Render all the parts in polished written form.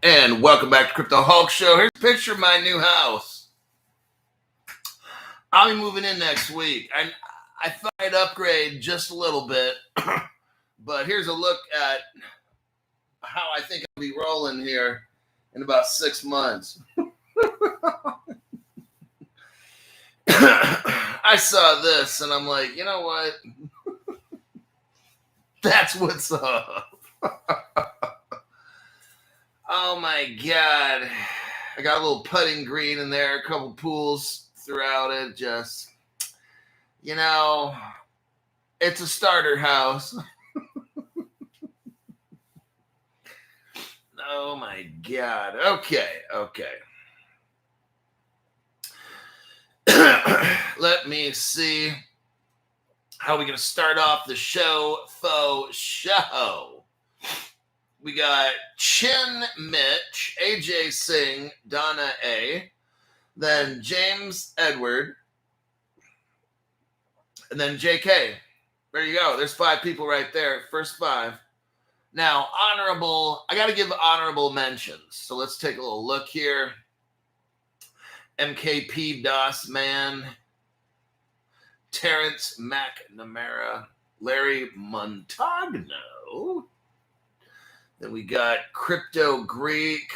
And welcome back to Crypto Hulk Show. Here's a picture of my new house. I'll be moving in next week. I thought I'd upgrade just a little bit, but here's a look at how I think I'll be rolling here in about 6 months. I saw this and I'm like, you know what? That's what's up. Oh my God. I got a little putting green in there, a couple pools throughout it. Just, you know, it's a starter house. Oh my God. Okay. Let me see how we're going to start off the show. We got Chin Mitch, AJ Singh, Donna A, then James Edward, and then JK. There you go. There's 5 people right there. First 5. Now, I got to give honorable mentions. So let's take a little look here. MKP DOS Man, Terrence McNamara, Larry Montagno. Then we got Crypto Greek.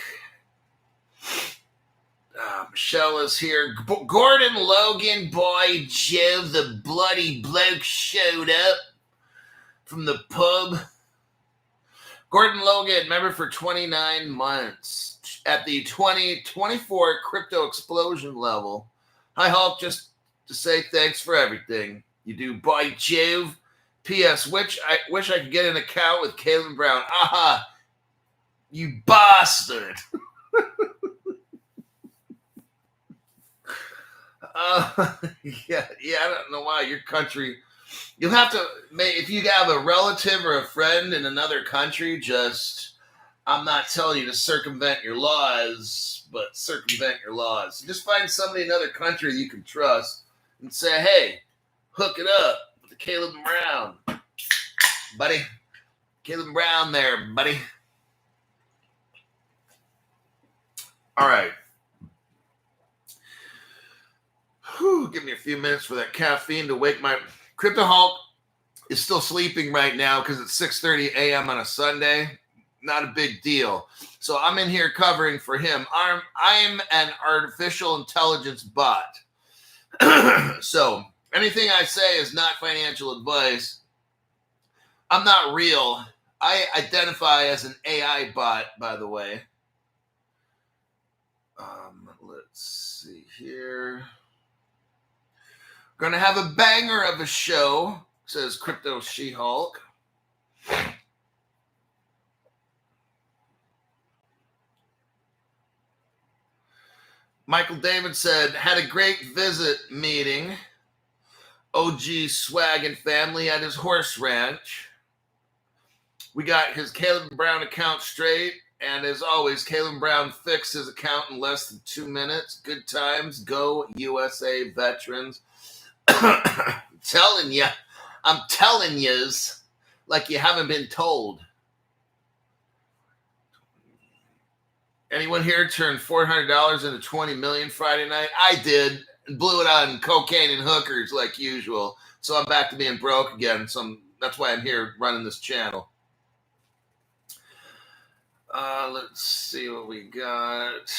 Michelle is here. Gordon Logan, boy, Joe, the bloody bloke showed up from the pub. Gordon Logan, member for 29 months at the 2024 crypto explosion level. Hi, Hulk, just to say thanks for everything you do, boy, Jove. P.S. I wish I could get an account with Caleb Brown. Aha, you bastard. Yeah, I don't know why your country. You'll have to, if you have a relative or a friend in another country, I'm not telling you to circumvent your laws, but circumvent your laws. Just find somebody in another country you can trust and say, hey, hook it up with Caleb Brown. Buddy. Caleb Brown there, buddy. All right. Give me a few minutes for that caffeine to wake my... Crypto Hulk is still sleeping right now because it's 6:30 a.m. on a Sunday. Not a big deal. So I'm in here covering for him. I'm an artificial intelligence bot. So anything I say is not financial advice. I'm not real. I identify as an AI bot, by the way. Let's see here. Gonna have a banger of a show, says Crypto She-Hulk. Michael David said, had a great visit meeting. OG Swag and family at his horse ranch. We got his Caleb Brown account straight. And as always, Caleb Brown fixed his account in less than 2 minutes. Good times. Go USA veterans. I'm telling yous like you haven't been told. Anyone here turned $400 into $20 million Friday night? I did, and blew it on cocaine and hookers like usual. So I'm back to being broke again. That's why I'm here running this channel. Let's see what we got.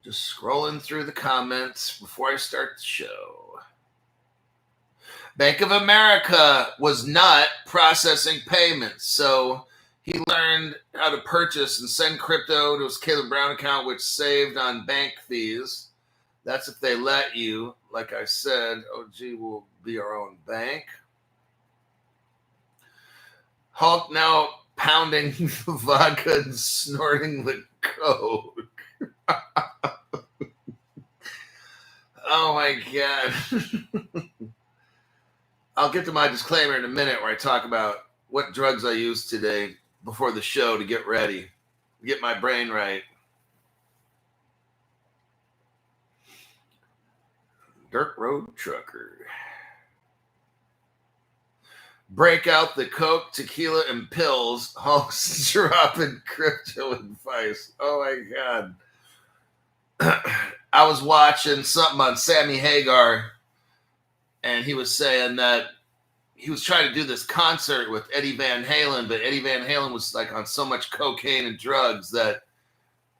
Just scrolling through the comments before I start the show. Bank of America was not processing payments, so he learned how to purchase and send crypto to his Caleb Brown account, which saved on bank fees. That's if they let you. Like I said, OG will be our own bank. Hulk now pounding vodka and snorting the coke. Oh my God. I'll get to my disclaimer in a minute where I talk about what drugs I used today before the show to get ready, get my brain right. Dirt Road Trucker. Break out the Coke, tequila, and pills. Hulk's dropping crypto advice. Oh my God. I was watching something on Sammy Hagar, and he was saying that he was trying to do this concert with Eddie Van Halen, but Eddie Van Halen was like on so much cocaine and drugs that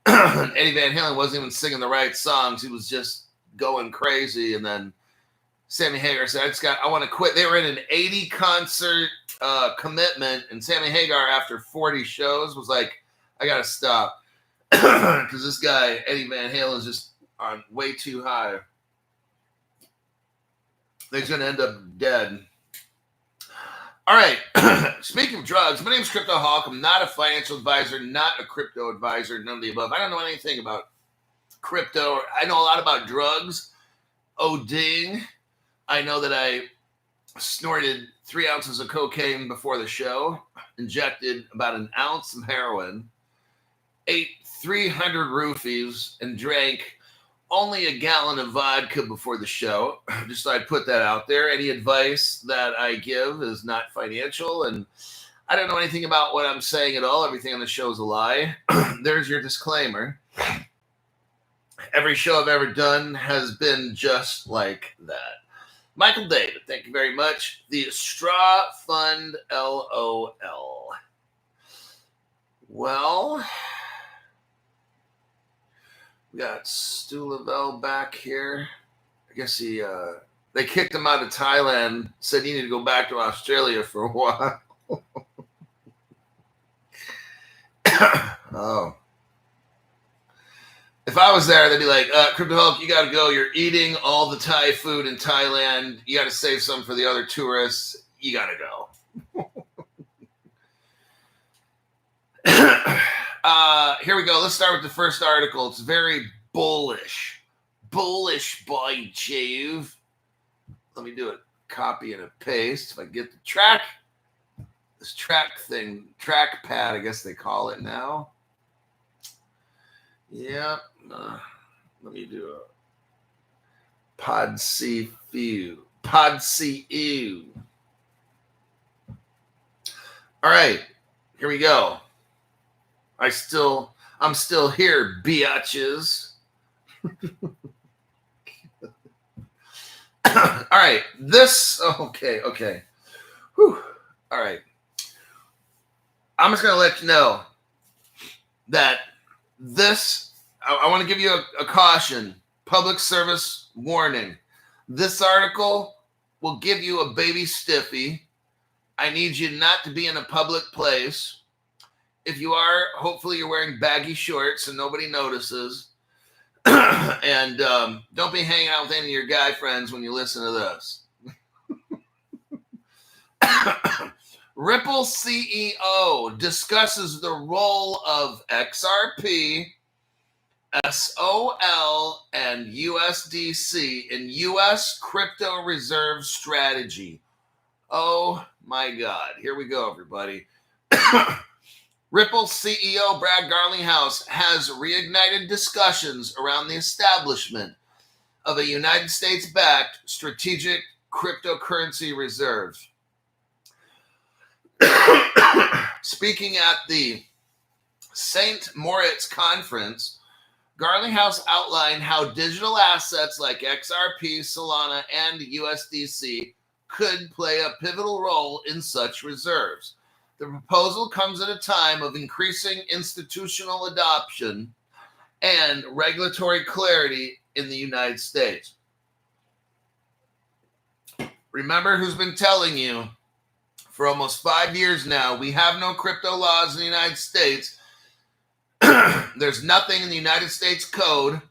Eddie Van Halen wasn't even singing the right songs. He was just going crazy. And then Sammy Hagar said, I want to quit. They were in an 80 concert commitment, and Sammy Hagar, after 40 shows, was like, I got to stop. Because this guy, Eddie Van Halen, is just on way too high. He's going to end up dead. All right. Speaking of drugs, my name is Crypto Hawk. I'm not a financial advisor, not a crypto advisor, none of the above. I don't know anything about crypto. I know a lot about drugs. Oh, ding. I know that I snorted 3 ounces of cocaine before the show, injected about an ounce of heroin, ate 300 roofies, and drank only a gallon of vodka before the show. Just so I put that out there. Any advice that I give is not financial, and I don't know anything about what I'm saying at all. Everything on the show is a lie. There's your disclaimer. Every show I've ever done has been just like that. Michael David, thank you very much. The Straw Fund, LOL. Well, we got Stu Lavelle back here. I guess they kicked him out of Thailand, said he needed to go back to Australia for a while. Oh. If I was there, they'd be like, Crypto Hulk, you got to go. You're eating all the Thai food in Thailand. You got to save some for the other tourists. You got to go. Here we go. Let's start with the first article. It's very bullish. Bullish by Jove. Let me do a copy and a paste. If I get the track. This track thing. Trackpad, I guess they call it now. Yeah. Let me do a Pod C few. Pod CU. All right. Here we go. I'm still here, biatches. All right. Okay. Whew. All right. I'm just going to let you know that I want to give you a caution, public service warning. This article will give you a baby stiffy. I need you not to be in a public place. If you are, hopefully you're wearing baggy shorts and nobody notices. And don't be hanging out with any of your guy friends when you listen to this. Ripple CEO discusses the role of XRP, SOL, and USDC in U.S. crypto reserve strategy. Oh my God. Here we go, everybody. Ripple CEO Brad Garlinghouse has reignited discussions around the establishment of a United States-backed strategic cryptocurrency reserve. Speaking at the St. Moritz conference, Garlinghouse outlined how digital assets like XRP, Solana, and USDC could play a pivotal role in such reserves. The proposal comes at a time of increasing institutional adoption and regulatory clarity in the United States. Remember who's been telling you for almost 5 years now, we have no crypto laws in the United States. There's nothing in the United States Code.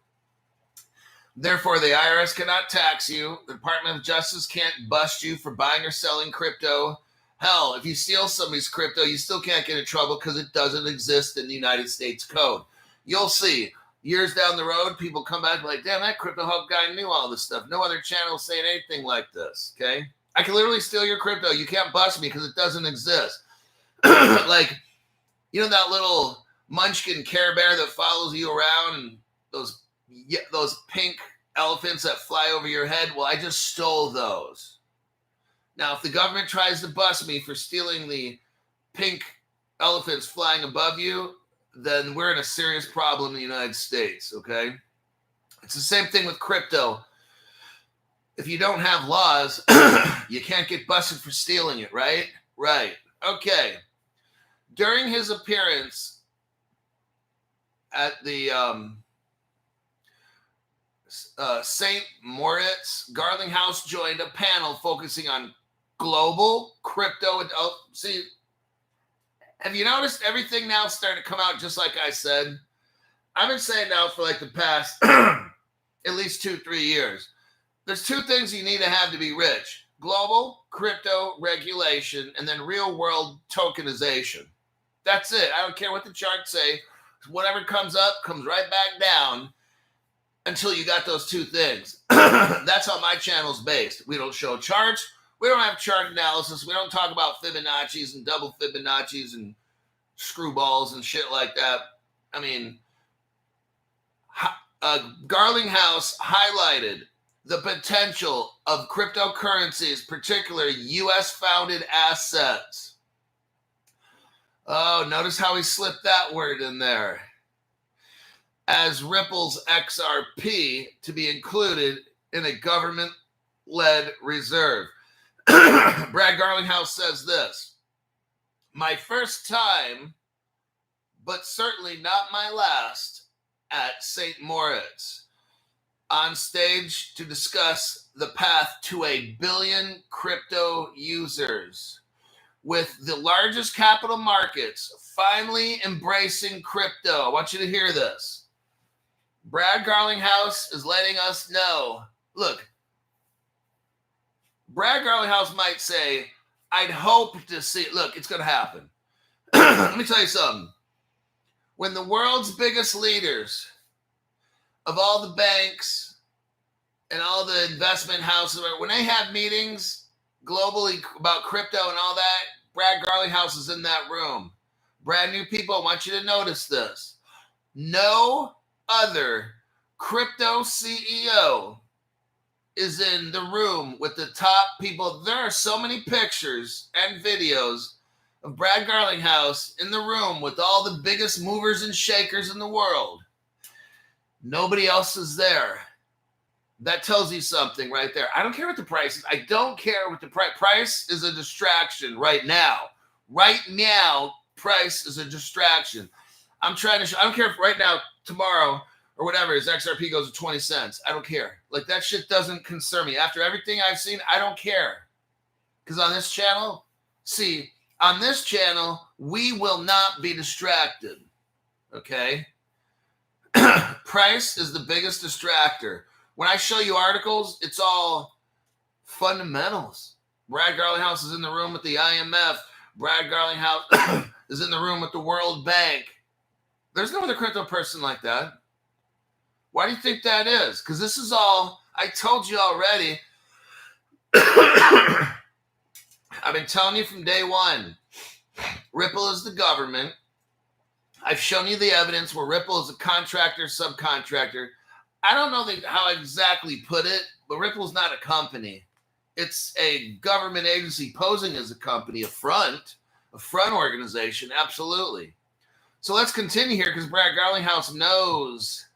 Therefore, the IRS cannot tax you. The Department of Justice can't bust you for buying or selling crypto. Hell, if you steal somebody's crypto, you still can't get in trouble because it doesn't exist in the United States Code. You'll see. Years down the road, people come back like, damn, that Crypto Hub guy knew all this stuff. No other channel is saying anything like this, okay? I can literally steal your crypto. You can't bust me because it doesn't exist. Like, you know that little munchkin Care Bear that follows you around and those pink elephants that fly over your head? Well, I just stole those. Now, if the government tries to bust me for stealing the pink elephants flying above you, then we're in a serious problem in the United States, okay? It's the same thing with crypto. If you don't have laws, you can't get busted for stealing it, right? Right. Okay. During his appearance at the St. Moritz, Garlinghouse joined a panel focusing on global crypto. See, have you noticed everything now starting to come out just like I said? I've been saying now for like the past at least 2-3 years. There's two things you need to have to be rich: global crypto regulation and then real world tokenization. That's it. I don't care what the charts say. Whatever comes up comes right back down until you got those two things. That's how my channel's based. We don't show charts. We don't have chart analysis. We don't talk about Fibonacci's and double Fibonacci's and screwballs and shit like that. I mean, Garlinghouse highlighted the potential of cryptocurrencies, particularly U.S.-founded assets. Oh, notice how he slipped that word in there. As Ripple's XRP to be included in a government-led reserve. Brad Garlinghouse says this: my first time, but certainly not my last, at St. Moritz, on stage to discuss the path to 1 billion crypto users, with the largest capital markets finally embracing crypto. I want you to hear this. Brad Garlinghouse is letting us know, look, Brad Garlinghouse might say, I'd hope to see, look, it's going to happen. Let me tell you something. When the world's biggest leaders of all the banks and all the investment houses, when they have meetings globally about crypto and all that, Brad Garlinghouse is in that room. Brand new people, I want you to notice this. No other crypto CEO is in the room with the top people. There are so many pictures and videos of Brad Garlinghouse in the room with all the biggest movers and shakers in the world. Nobody else is there. That tells you something right there. I don't care what the price is. I don't care what the price is. A distraction right now. Right now, price is a distraction. I'm trying to show, I don't care if right now, tomorrow, or whatever, his XRP goes to 20 cents. I don't care. Like, that shit doesn't concern me. After everything I've seen, I don't care. Because on this channel, on this channel, we will not be distracted. Okay? Price is the biggest distractor. When I show you articles, it's all fundamentals. Brad Garlinghouse is in the room with the IMF. Brad Garlinghouse is in the room with the World Bank. There's no other crypto person like that. Why do you think that is? Because this is all, I told you already. I've been telling you from day one, Ripple is the government. I've shown you the evidence where Ripple is a contractor, subcontractor. I don't know how I exactly put it, but Ripple's not a company. It's a government agency posing as a company, a front organization, absolutely. So let's continue here because Brad Garlinghouse knows.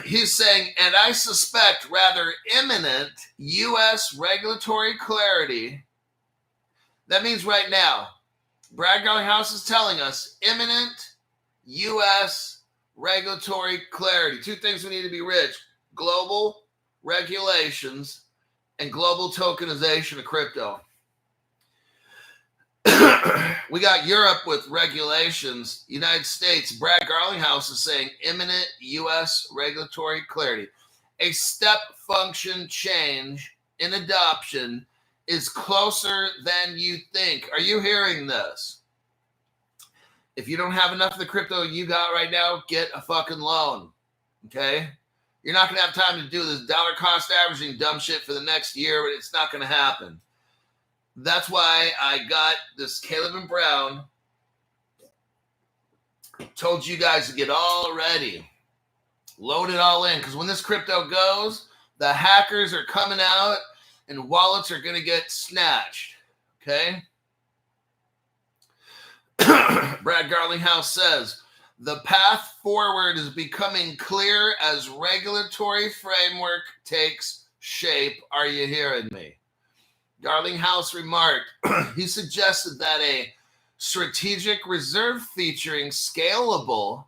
He's saying, and I suspect rather imminent U.S. regulatory clarity. That means right now, Brad Garlinghouse is telling us imminent U.S. regulatory clarity. Two things we need to be rich: global regulations and global tokenization of crypto. We got Europe with regulations. United States, Brad Garlinghouse is saying imminent U.S. regulatory clarity. A step function change in adoption is closer than you think. Are you hearing this? If you don't have enough of the crypto you got right now, get a fucking loan. Okay? You're not going to have time to do this dollar cost averaging dumb shit for the next year, but it's not going to happen. That's why I got this Caleb and Brown. Told you guys to get all ready. Load it all in. Because when this crypto goes, the hackers are coming out and wallets are going to get snatched. Okay? Brad Garlinghouse says, the path forward is becoming clear as regulatory framework takes shape. Are you hearing me? Garlinghouse remarked, he suggested that a strategic reserve featuring scalable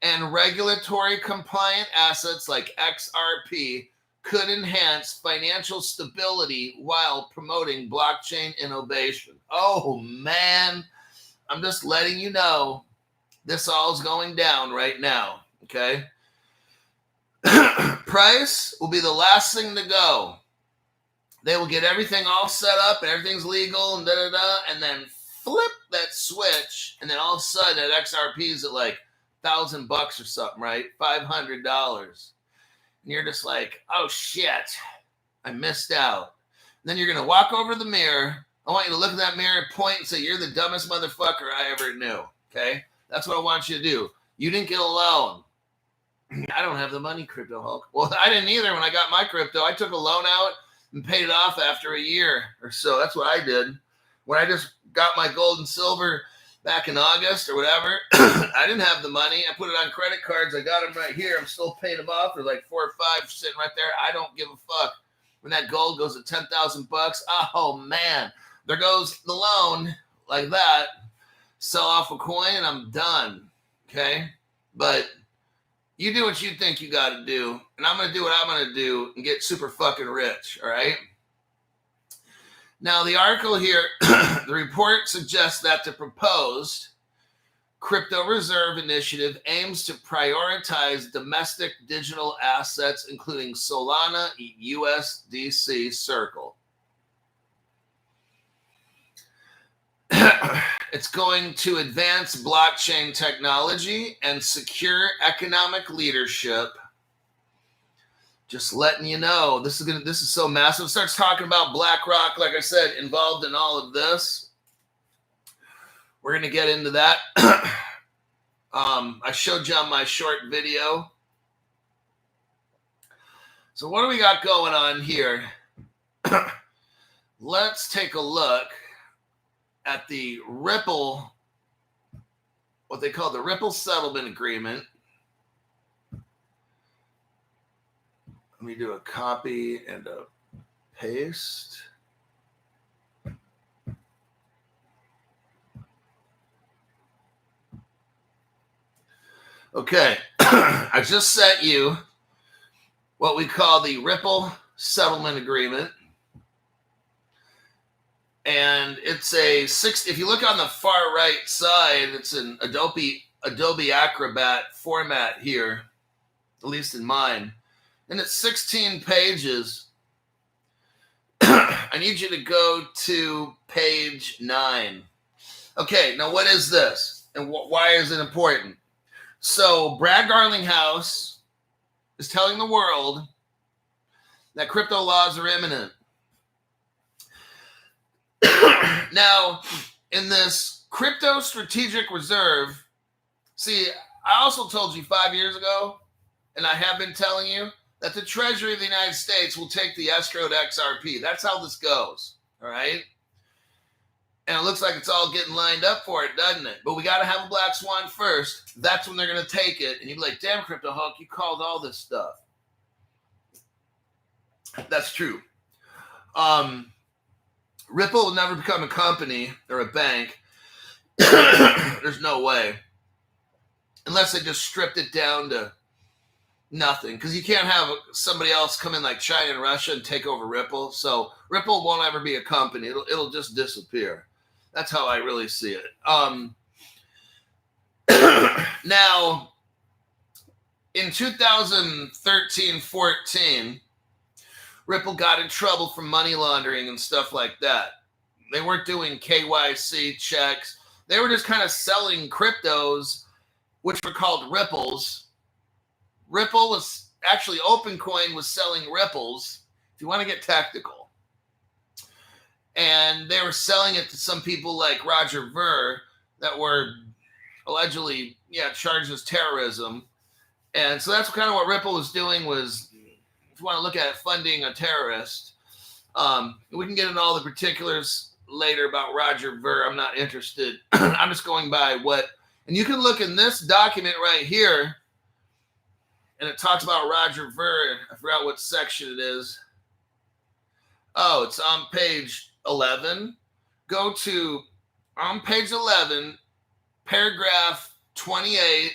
and regulatory compliant assets like XRP could enhance financial stability while promoting blockchain innovation. Oh, man. I'm just letting you know this all is going down right now, okay? Price will be the last thing to go. They will get everything all set up and everything's legal and da-da-da, and then flip that switch, and then all of a sudden that XRP is at like $1,000 or something, right? $500. And you're just like, oh, shit, I missed out. And then you're going to walk over to the mirror. I want you to look in that mirror, point, and say, you're the dumbest motherfucker I ever knew, okay? That's what I want you to do. You didn't get a loan. I don't have the money, Crypto Hulk. Well, I didn't either when I got my crypto. I took a loan out and paid it off after a year or so. That's what I did. When I just got my gold and silver back in August or whatever, I didn't have the money. I put it on credit cards. I got them right here. I'm still paying them off. There's like 4 or 5 sitting right there. I don't give a fuck. When that gold goes to $10,000, oh, man. There goes the loan like that. Sell off a coin and I'm done. Okay? But you do what you think you got to do. And I'm going to do what I'm going to do and get super fucking rich. All right? Now, the article here, the report suggests that the proposed crypto reserve initiative aims to prioritize domestic digital assets, including Solana, USDC, Circle. It's going to advance blockchain technology and secure economic leadership. Just letting you know, this is so massive. It starts talking about BlackRock, like I said, involved in all of this. We're going to get into that. I showed you on my short video. So what do we got going on here? Let's take a look at the Ripple, what they call the Ripple Settlement Agreement. Let me do a copy and a paste. Okay, I just sent you what we call the Ripple Settlement Agreement. And it's a if you look on the far right side, it's an Adobe Acrobat format here, at least in mine. And it's 16 pages. I need you to go to page 9. Okay, now what is this? And why is it important? So Brad Garlinghouse is telling the world that crypto laws are imminent. Now, in this crypto strategic reserve, see, I also told you 5 years ago, and I have been telling you, that the Treasury of the United States will take the escrowed XRP. That's how this goes, all right? And it looks like it's all getting lined up for it, doesn't it? But we got to have a black swan first. That's when they're going to take it. And you'd be like, damn, Crypto Hulk, you called all this stuff. That's true. Ripple will never become a company or a bank. There's no way. Unless they just stripped it down to nothing. Because you can't have somebody else come in like China and Russia and take over Ripple. So Ripple won't ever be a company. It'll just disappear. That's how I really see it. Now, in 2013-14, Ripple got in trouble for money laundering and stuff like that. They weren't doing KYC checks. They were just kind of selling cryptos, which were called ripples. Ripple was actually, OpenCoin was selling ripples, if you want to get technical. And they were selling it to some people like Roger Ver that were allegedly, charged as terrorism. And so that's kind of what Ripple was doing was, if you want to look at it, funding a terrorist. We can get into all the particulars later about Roger Ver. I'm not interested. I'm just going by what, and you can look in this document right here, and it talks about Roger Ver. I forgot what section it is. Oh, it's on page 11. Go to on page 11, paragraph 28A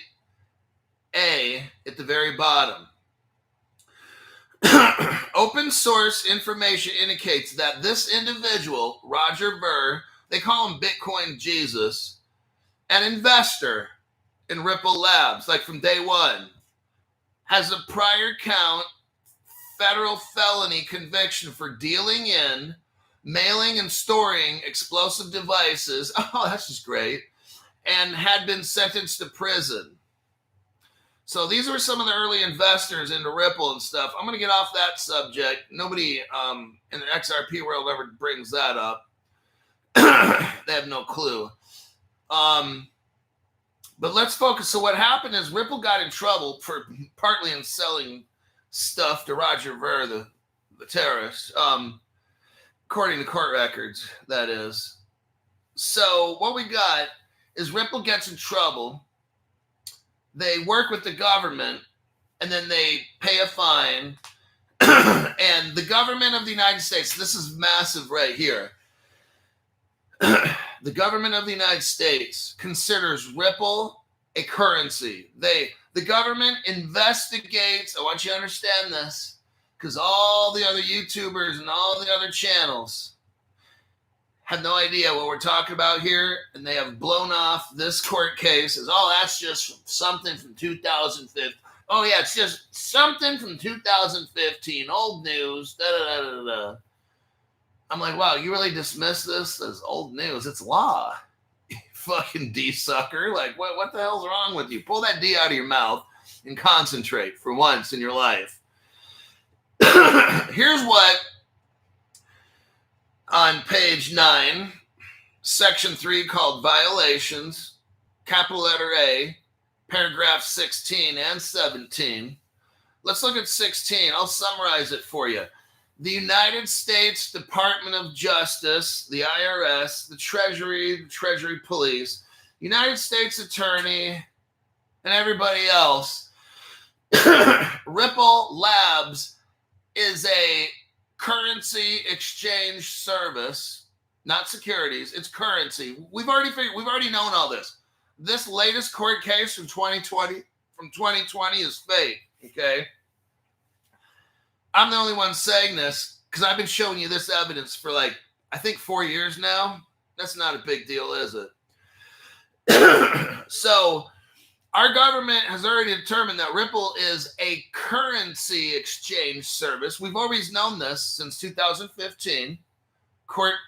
at the very bottom. Open source information indicates that this individual, Roger Ver, they call him Bitcoin Jesus, an investor in Ripple Labs, like from day one, has a prior count federal felony conviction for dealing in, mailing, and storing explosive devices. Oh, that's just great. And had been sentenced to prison. So these were some of the early investors into Ripple and stuff. I'm going to get off that subject. Nobody in the XRP world ever brings that up. They have no clue. But let's focus. So what happened is Ripple got in trouble for partly in selling stuff to Roger Ver, the terrorist, according to court records, that is. So what we got is Ripple gets in trouble. They work with the government, and then they pay a fine. And the government of the United States, this is massive right here. The government of the United States considers Ripple a currency. The government investigates. I want you to understand this, because all the other YouTubers and all the other channels have no idea what we're talking about here, and they have blown off this court case as, oh, that's just something from 2015. Oh, yeah, it's just something from 2015, old news, da-da-da-da-da. I'm like, wow, you really dismiss this as old news? It's law, you fucking D-sucker. Like, what the hell's wrong with you? Pull that D out of your mouth and concentrate for once in your life. Here's what, on page 9, section 3, called Violations, capital letter A, paragraph 16 and 17. Let's look at 16. I'll summarize it for you. The United States Department of Justice, the IRS, the Treasury Police, United States Attorney, and everybody else. Ripple Labs is a currency exchange service, not securities. It's currency. We've already known all this. This latest court case from 2020 is fake. Okay. I'm the only one saying this because I've been showing you this evidence for I think 4 years now. That's not a big deal, is it? So our government has already determined that Ripple is a currency exchange service. We've always known this since 2015.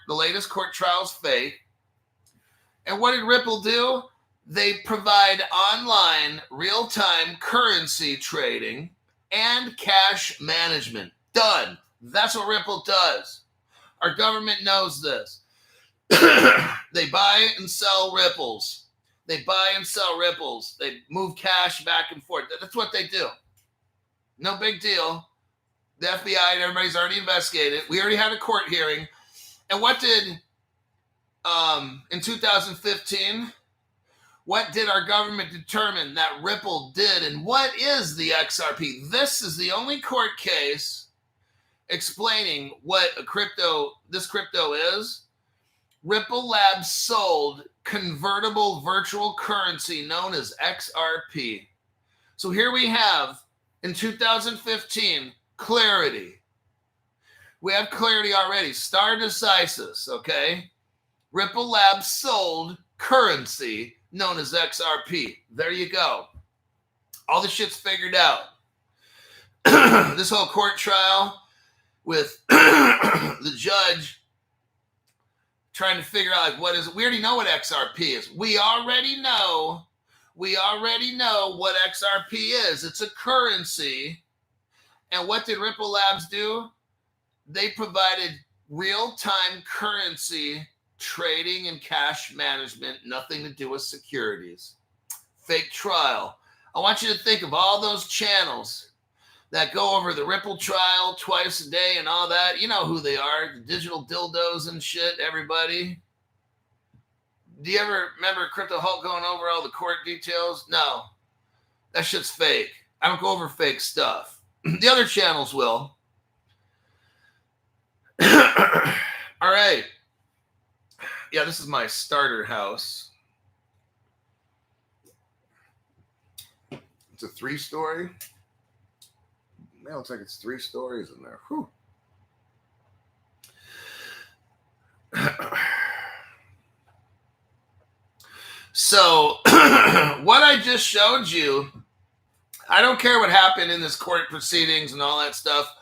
The latest court trial's fake. And what did Ripple do? They provide online real-time currency trading and cash management. Done. That's what Ripple does. Our government knows this. They buy and sell Ripples. They buy and sell Ripples. They move cash back and forth. That's what they do. No big deal. The FBI and everybody's already investigated. We already had a court hearing. And what did, in 2015, what did our government determine that Ripple did? And what is the XRP? This is the only court case explaining what this crypto is. Ripple Labs sold convertible virtual currency known as XRP. So here we have, in 2015, clarity. We have clarity already. Stare decisis, okay? Ripple Labs sold currency known as XRP. There you go. All the shit's figured out. This whole court trial with the judge trying to figure out what is it. We already know what XRP is. We already know what XRP is. It's a currency. And what did Ripple Labs do? They provided real-time currency trading and cash management, nothing to do with securities. Fake trial. I want you to think of all those channels that go over the Ripple trial twice a day and all that. You know who they are, the digital dildos and shit, everybody. Do you ever remember Crypto Hulk going over all the court details? No, that shit's fake. I don't go over fake stuff. The other channels will. All right. Yeah, this is my starter house. It's a 3-story. Man, it looks like it's 3 stories in there. Whew. So, what I just showed you, I don't care what happened in this court proceedings and all that stuff.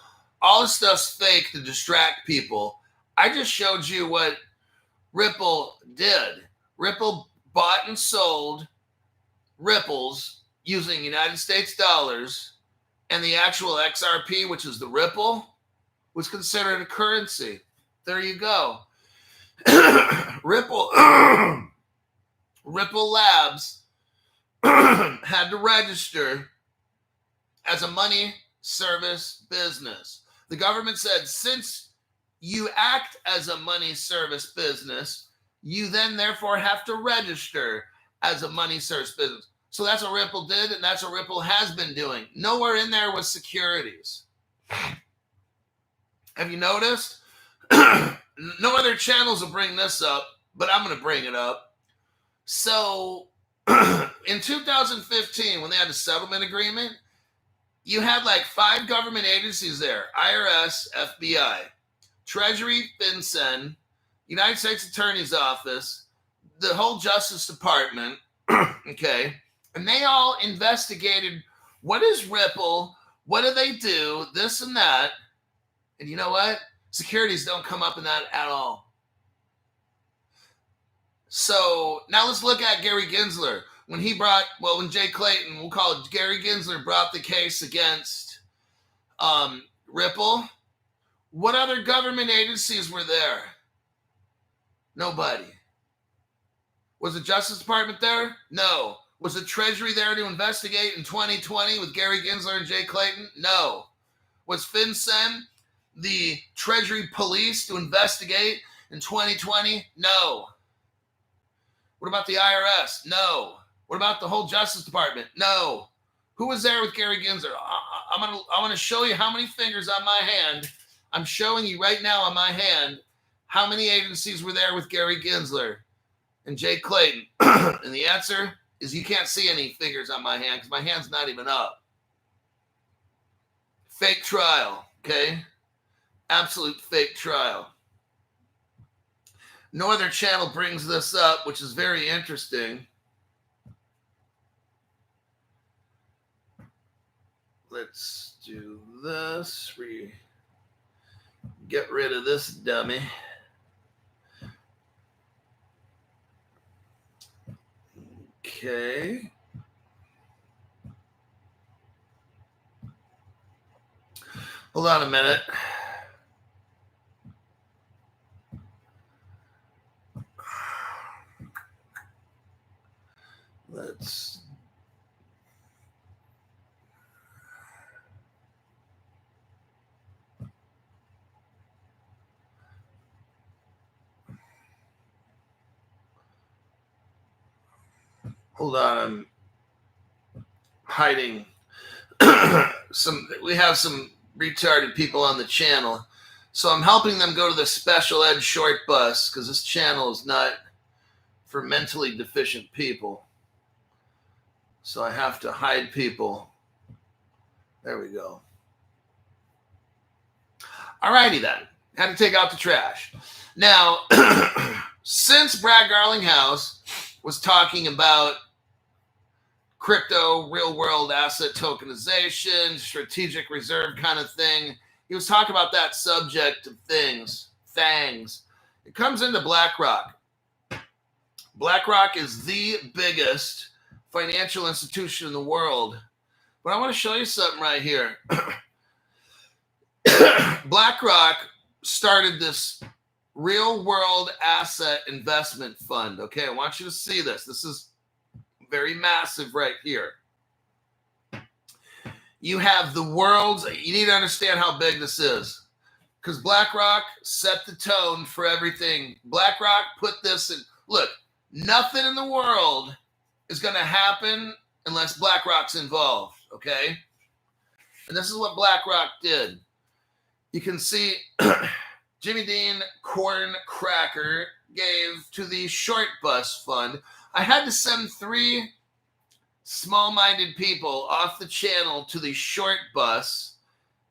All this stuff's fake to distract people. I just showed you what Ripple did. Ripple bought and sold Ripples using United States dollars, and the actual XRP, which is the Ripple, was considered a currency. There you go. Ripple Labs had to register as a money service business. The government said, since you act as a money service business, you then therefore have to register as a money service business. So that's what Ripple did, and that's what Ripple has been doing. Nowhere in there was securities. Have you noticed? No other channels will bring this up, but I'm going to bring it up. So in 2015, when they had the settlement agreement, you had like 5 government agencies there: IRS, FBI, Treasury, FinCEN, United States Attorney's Office, the whole Justice Department, okay? And they all investigated, what is Ripple? What do they do? This and that. And you know what? Securities don't come up in that at all. So now let's look at Gary Gensler. When Jay Clayton, we'll call it Gary Gensler, brought the case against Ripple, what other government agencies were there? Nobody. Was the Justice Department there? No. Was the Treasury there to investigate in 2020 with Gary Gensler and Jay Clayton? No. Was FinCEN the Treasury police to investigate in 2020? No. What about the IRS? No. What about the whole Justice Department? No. Who was there with Gary Gensler? I want to show you how many fingers on my hand. I'm showing you right now on my hand how many agencies were there with Gary Gensler and Jay Clayton. And the answer is you can't see any fingers on my hand because my hand's not even up. Fake trial, okay? Absolute fake trial. No other channel brings this up, which is very interesting. Let's do this. Get rid of this dummy. Okay. Hold on a minute. Let's hold on. I'm hiding we have some retarded people on the channel. So I'm helping them go to the special ed short bus because this channel is not for mentally deficient people. So I have to hide people. There we go. All righty then. Had to take out the trash. Now, since Brad Garlinghouse was talking about crypto, real world asset tokenization, strategic reserve kind of thing, he was talking about that subject of things. It comes into BlackRock. BlackRock is the biggest financial institution in the world. But I want to show you something right here. BlackRock started this real world asset investment fund. Okay, I want you to see this. This is very massive right here. You have the world's, you need to understand how big this is. Because BlackRock set the tone for everything. BlackRock put this in. Look, nothing in the world is going to happen unless BlackRock's involved, okay? And this is what BlackRock did. You can see Jimmy Dean Corn Cracker gave to the Short Bus Fund. I had to send 3 small-minded people off the channel to the Short Bus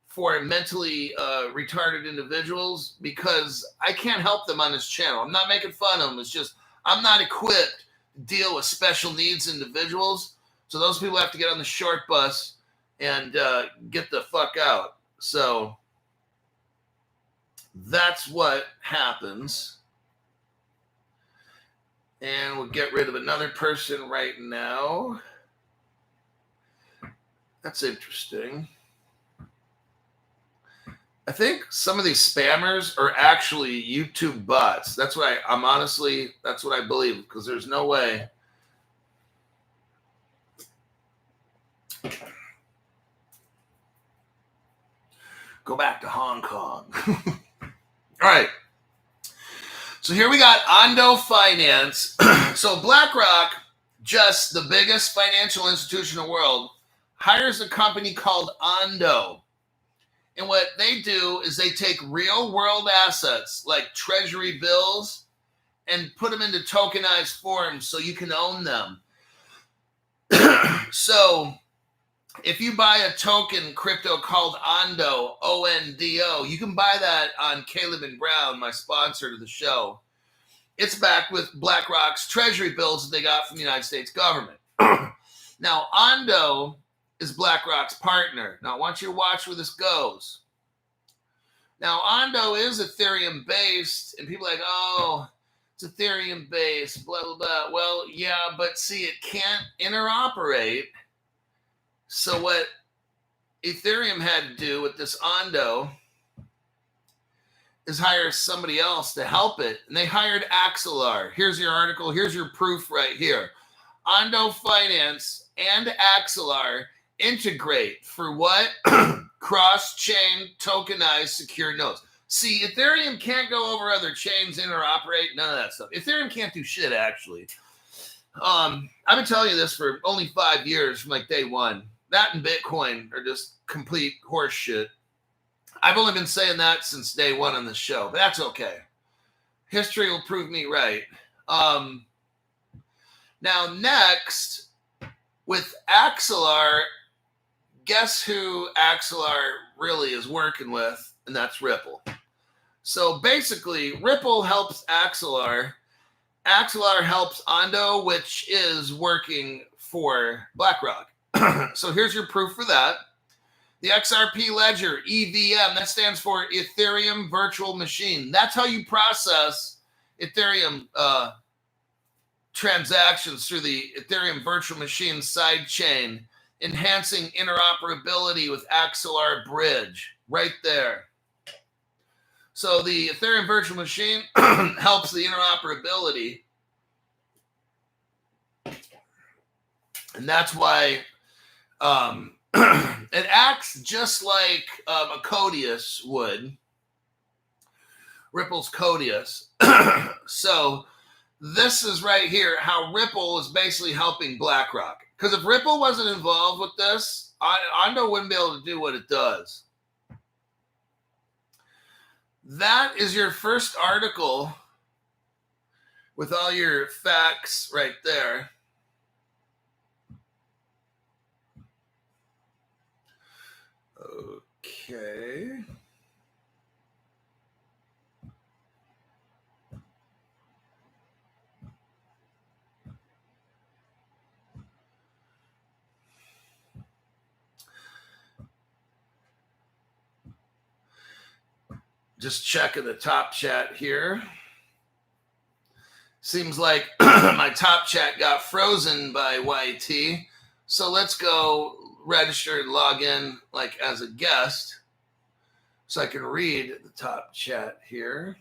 for mentally retarded individuals because I can't help them on this channel. I'm not making fun of them. It's just I'm not equipped to deal with special needs individuals. So those people have to get on the Short Bus and get the fuck out. So that's what happens. And we'll get rid of another person right now. That's interesting. I think some of these spammers are actually YouTube bots. That's what I'm honestly, that's what I believe, because there's no way. Go back to Hong Kong. All right. So here we got Ondo Finance. So BlackRock, just the biggest financial institution in the world, hires a company called Ondo. And what they do is they take real world assets like treasury bills and put them into tokenized forms so you can own them. So if you buy a token crypto called Ondo, O-N-D-O, you can buy that on Caleb and Brown, my sponsor to the show. It's backed with BlackRock's treasury bills that they got from the United States government. Now, Ondo is BlackRock's partner. Now, I want you to watch where this goes. Now, Ondo is Ethereum based, and people are like, oh, it's Ethereum based, blah, blah, blah. Well, yeah, but see, it can't interoperate. So what Ethereum had to do with this Ondo is hire somebody else to help it. And they hired Axelar. Here's your article. Here's your proof right here. Ondo Finance and Axelar integrate for what? Cross-chain tokenized secure nodes. See, Ethereum can't go over other chains, interoperate, none of that stuff. Ethereum can't do shit, actually. I've been telling you this for only 5 years from like day one. That and Bitcoin are just complete horse shit. I've only been saying that since day one on this show, but that's okay. History will prove me right. Now, next, with Axelar, guess who Axelar really is working with? And that's Ripple. So basically, Ripple helps Axelar. Axelar helps Ondo, which is working for BlackRock. So here's your proof for that. The XRP ledger, EVM, that stands for Ethereum Virtual Machine. That's how you process Ethereum transactions through the Ethereum Virtual Machine sidechain, enhancing interoperability with Axelar Bridge right there. So the Ethereum Virtual Machine helps the interoperability. And that's why it acts just like a Codius would. Ripple's Codius. So this is right here how Ripple is basically helping BlackRock. Because if Ripple wasn't involved with this, Ondo wouldn't be able to do what it does. That is your first article with all your facts right there. Okay. Just checking the top chat here. Seems like my top chat got frozen by YT. So let's go register and log in like as a guest so I can read the top chat here.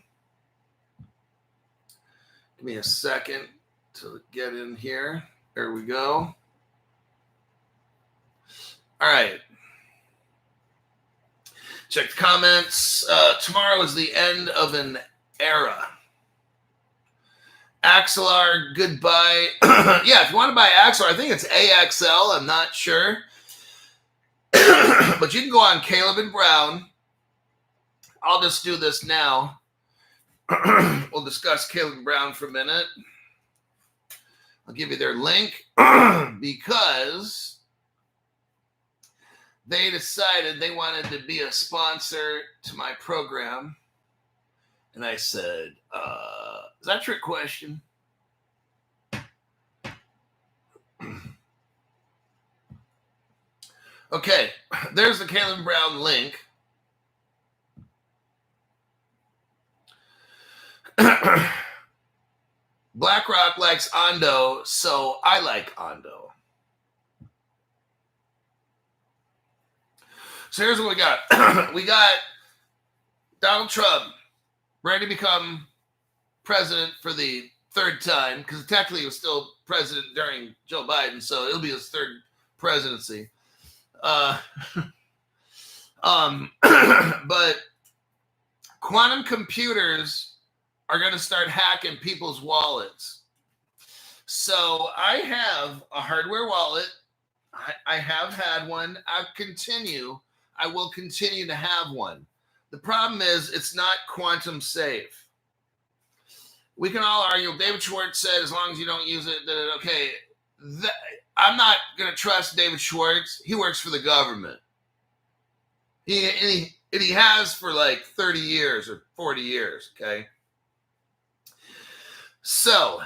Give me a second to get in here. There we go. All right. Check the comments. Tomorrow is the end of an era. Axelar, goodbye. Yeah, if you want to buy Axelar, I think it's AXL. I'm not sure. But you can go on Caleb and Brown. I'll just do this now. We'll discuss Caleb and Brown for a minute. I'll give you their link because they decided they wanted to be a sponsor to my program. And I said, is that a trick question? Okay, there's the Caleb Brown link. BlackRock likes Ondo, so I like Ondo. So here's what we got. We got Donald Trump ready to become president for the third time, because technically he was still president during Joe Biden, so it'll be his third presidency. But quantum computers are going to start hacking people's wallets. So I have a hardware wallet. I have had one. I will continue to have one. The problem is it's not quantum safe. We can all argue. David Schwartz said, as long as you don't use it, okay. I'm not going to trust David Schwartz. He works for the government. He has for like 30 years or 40 years, okay? So,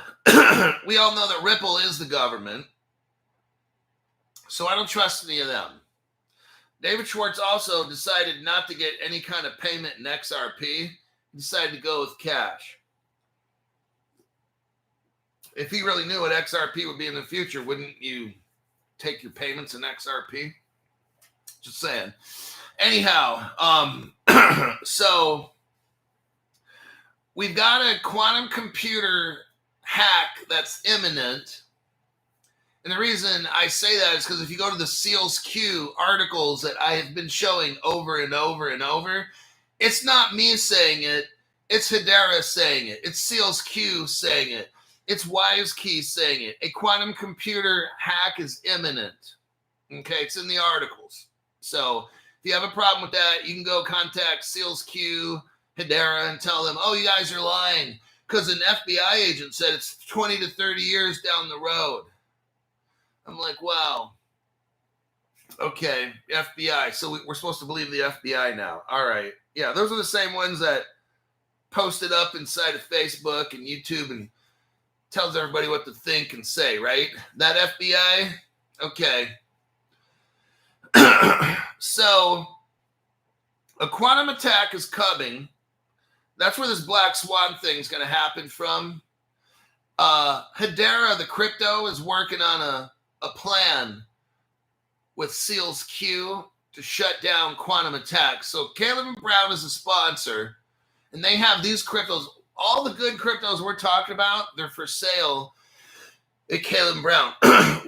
we all know that Ripple is the government. So I don't trust any of them. David Schwartz also decided not to get any kind of payment in XRP. He decided to go with cash. If he really knew what XRP would be in the future, wouldn't you take your payments in XRP? Just saying. Anyhow, so we've got a quantum computer hack that's imminent. And the reason I say that is because if you go to the Seals Q articles that I have been showing over and over and over, it's not me saying it. It's Hedera saying it. It's Seals Q saying it. It's WiseKey saying it. A quantum computer hack is imminent. Okay, it's in the articles. So if you have a problem with that, you can go contact Seals Q, Hedera, and tell them, oh, you guys are lying. Because an FBI agent said it's 20 to 30 years down the road. I'm like, wow. Okay, FBI. So we're supposed to believe the FBI now. All right. Yeah, those are the same ones that posted up inside of Facebook and YouTube and tells everybody what to think and say, right? That FBI? Okay. So, a quantum attack is coming. That's where this black swan thing is going to happen from. Hedera, the crypto, is working on a plan with Seals Q to shut down quantum attacks. So, Caleb and Brown is a sponsor, and they have these cryptos. All the good cryptos we're talking about, they're for sale at Caleb and Brown.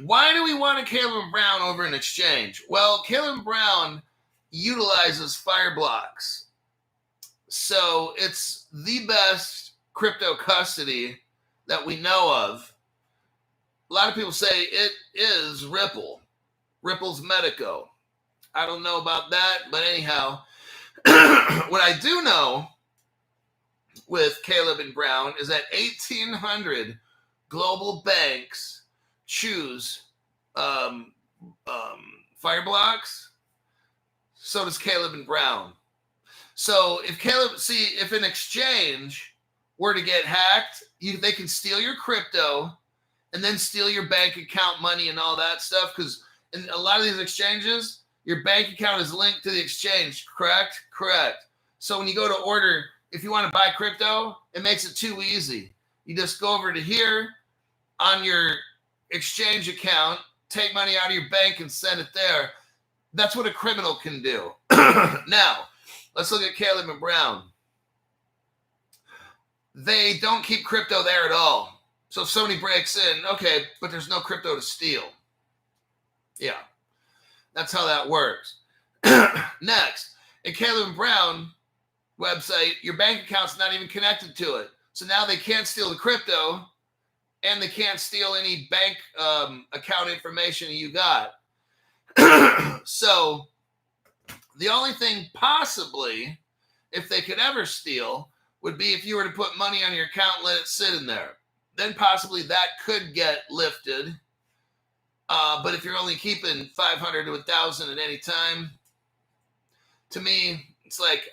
Why do we want a Caleb and Brown over an exchange? Well, Caleb and Brown utilizes Fireblocks. So it's the best crypto custody that we know of. A lot of people say it is Ripple. Ripple's Medico. I don't know about that, but anyhow, what I do know with Caleb and Brown is that 1,800 global banks choose Fireblocks. So does Caleb and Brown. So if an exchange were to get hacked, they can steal your crypto and then steal your bank account money and all that stuff. Because in a lot of these exchanges, your bank account is linked to the exchange, correct? Correct. So when you go to order, if you want to buy crypto, it makes it too easy. You just go over to here on your exchange account, take money out of your bank and send it there. That's what a criminal can do. Now, let's look at Caleb and Brown. They don't keep crypto there at all. So if somebody breaks in, okay, but there's no crypto to steal. Yeah, that's how that works. Next, And Caleb Brown website, your bank account's not even connected to it. So now they can't steal the crypto and they can't steal any bank account information you got. So the only thing possibly, if they could ever steal, would be if you were to put money on your account and let it sit in there. Then possibly that could get lifted. But if you're only keeping 500 to 1,000 at any time, to me, it's like,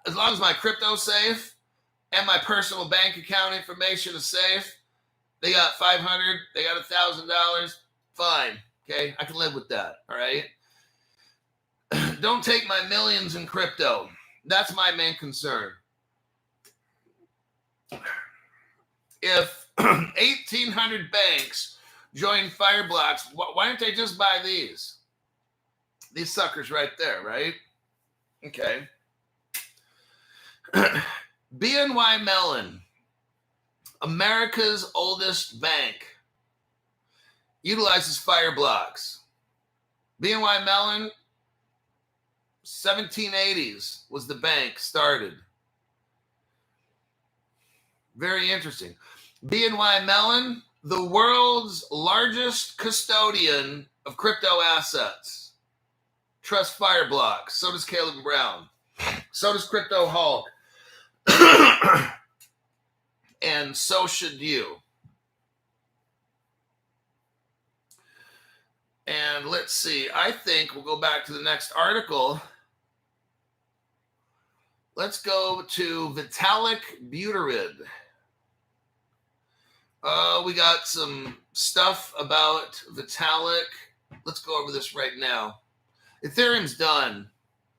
as long as my crypto's safe and my personal bank account information is safe, they got 500, they got $1,000, fine. Okay, I can live with that. All right. Don't take my millions in crypto. That's my main concern. If 1,800 banks join Fireblocks, why don't they just buy these? These suckers right there, right? Okay. BNY Mellon, America's oldest bank, utilizes Fireblocks. BNY Mellon, 1780s was the bank started. Very interesting. BNY Mellon, the world's largest custodian of crypto assets. Trust Fireblocks. So does Caleb Brown. So does Crypto Hulk. And so should you. And let's see. I think we'll go back to the next article. Let's go to Vitalik Buterin. We got some stuff about Vitalik. Let's go over this right now. Ethereum's done.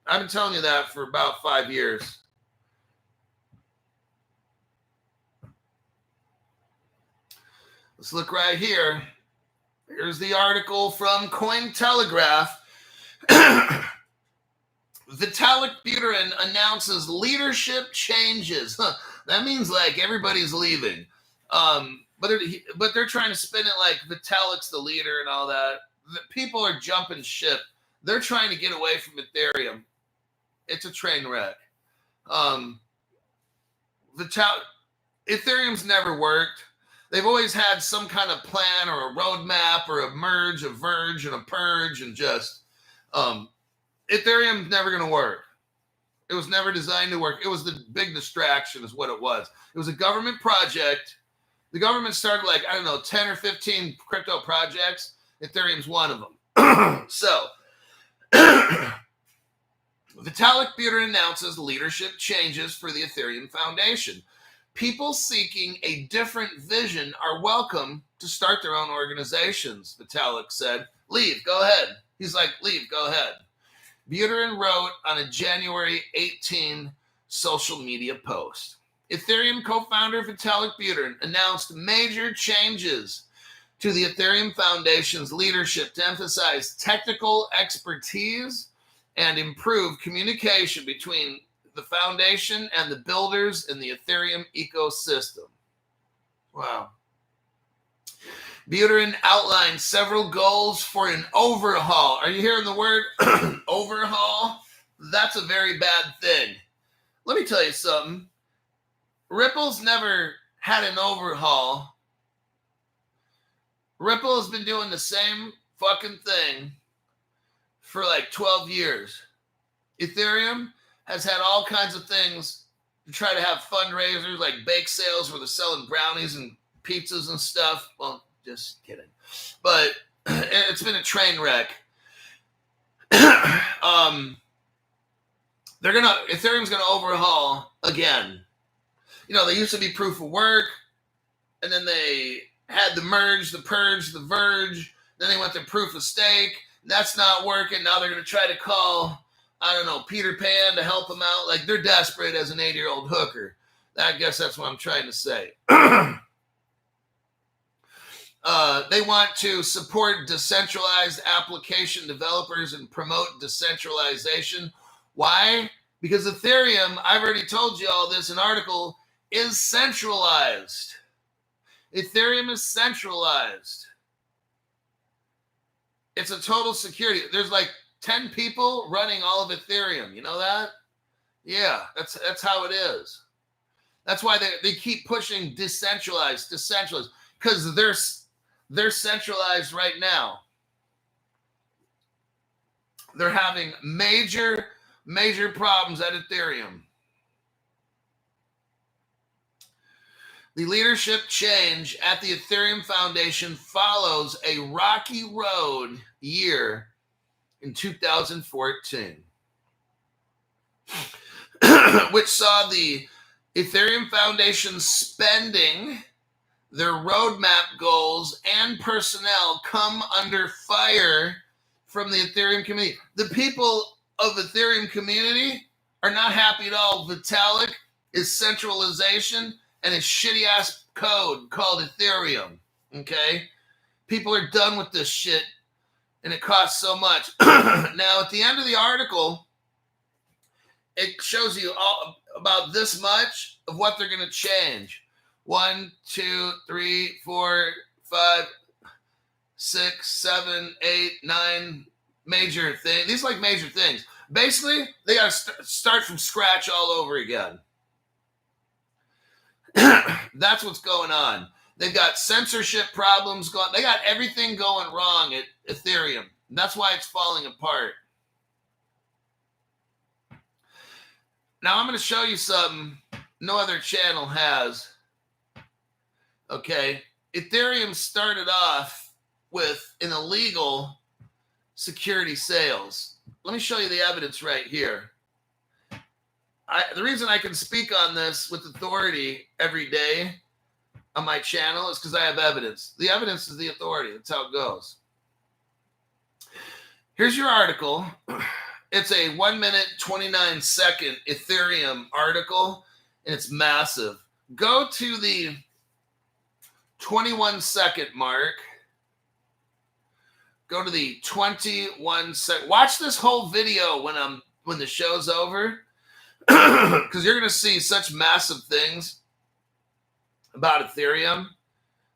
I've been telling you that for about 5 years. Let's look right here. Here's the article from Cointelegraph. Vitalik Buterin announces leadership changes. That means like everybody's leaving. But they're trying to spin it like Vitalik's the leader and all that. The people are jumping ship. They're trying to get away from Ethereum. It's a train wreck. Ethereum's never worked. They've always had some kind of plan or a roadmap or a merge, a verge, and a purge, and just Ethereum's never going to work. It was never designed to work. It was the big distraction is what it was. It was a government project. The government started 10 or 15 crypto projects. Ethereum's one of them. So, Vitalik Buterin announces leadership changes for the Ethereum Foundation. People seeking a different vision are welcome to start their own organizations, Vitalik said. Leave, go ahead. He's like, leave, go ahead. Buterin wrote on a January 18 social media post. Ethereum co-founder Vitalik Buterin announced major changes to the Ethereum Foundation's leadership to emphasize technical expertise and improve communication between the foundation and the builders in the Ethereum ecosystem. Wow. Buterin outlined several goals for an overhaul. Are you hearing the word overhaul? That's a very bad thing. Let me tell you something. Ripple's never had an overhaul. Ripple has been doing the same fucking thing for 12 years. Ethereum has had all kinds of things to try to have fundraisers like bake sales where they're selling brownies and pizzas and stuff. Well, just kidding. But it's been a train wreck. Ethereum's gonna overhaul again. They used to be proof of work, and then they had the merge, the purge, the verge. Then they went to proof of stake. That's not working. Now they're gonna try to call, Peter Pan to help them out. Like they're desperate as an 80-year-old hooker. I guess that's what I'm trying to say. They want to support decentralized application developers and promote decentralization. Why? Because Ethereum, I've already told you all this in an article, is centralized. Ethereum is centralized. It's a total security. There's 10 people running all of Ethereum. You know that? Yeah, that's how it is. That's why they keep pushing decentralized, because they're centralized right now. They're having major problems at Ethereum. The leadership change at the Ethereum Foundation follows a rocky road year in 2014, which saw the Ethereum Foundation spending their roadmap goals and personnel come under fire from the Ethereum community. The people of Ethereum community are not happy at all. Vitalik is centralization and his shitty ass code called Ethereum. Okay? People are done with this shit and it costs so much. Now, at the end of the article, it shows you all about this much of what they're going to change. 1, 2, 3, 4, 5, 6, 7, 8, 9 major things. These are like major things. Basically, they got to start from scratch all over again. That's what's going on. They've got censorship problems going. They got everything going wrong at Ethereum. That's why it's falling apart. Now I'm going to show you something no other channel has. Okay, Ethereum started off with an illegal security sales. Let me show you the evidence right here. The reason I can speak on this with authority every day on my channel is because I have evidence. The evidence is the authority. That's how it goes. Here's your article. It's a 1 minute, 29 second Ethereum article, and it's massive. Go to the 21 second mark. Go to the 21 second. Watch this whole video when the show's over, because you're going to see such massive things about Ethereum.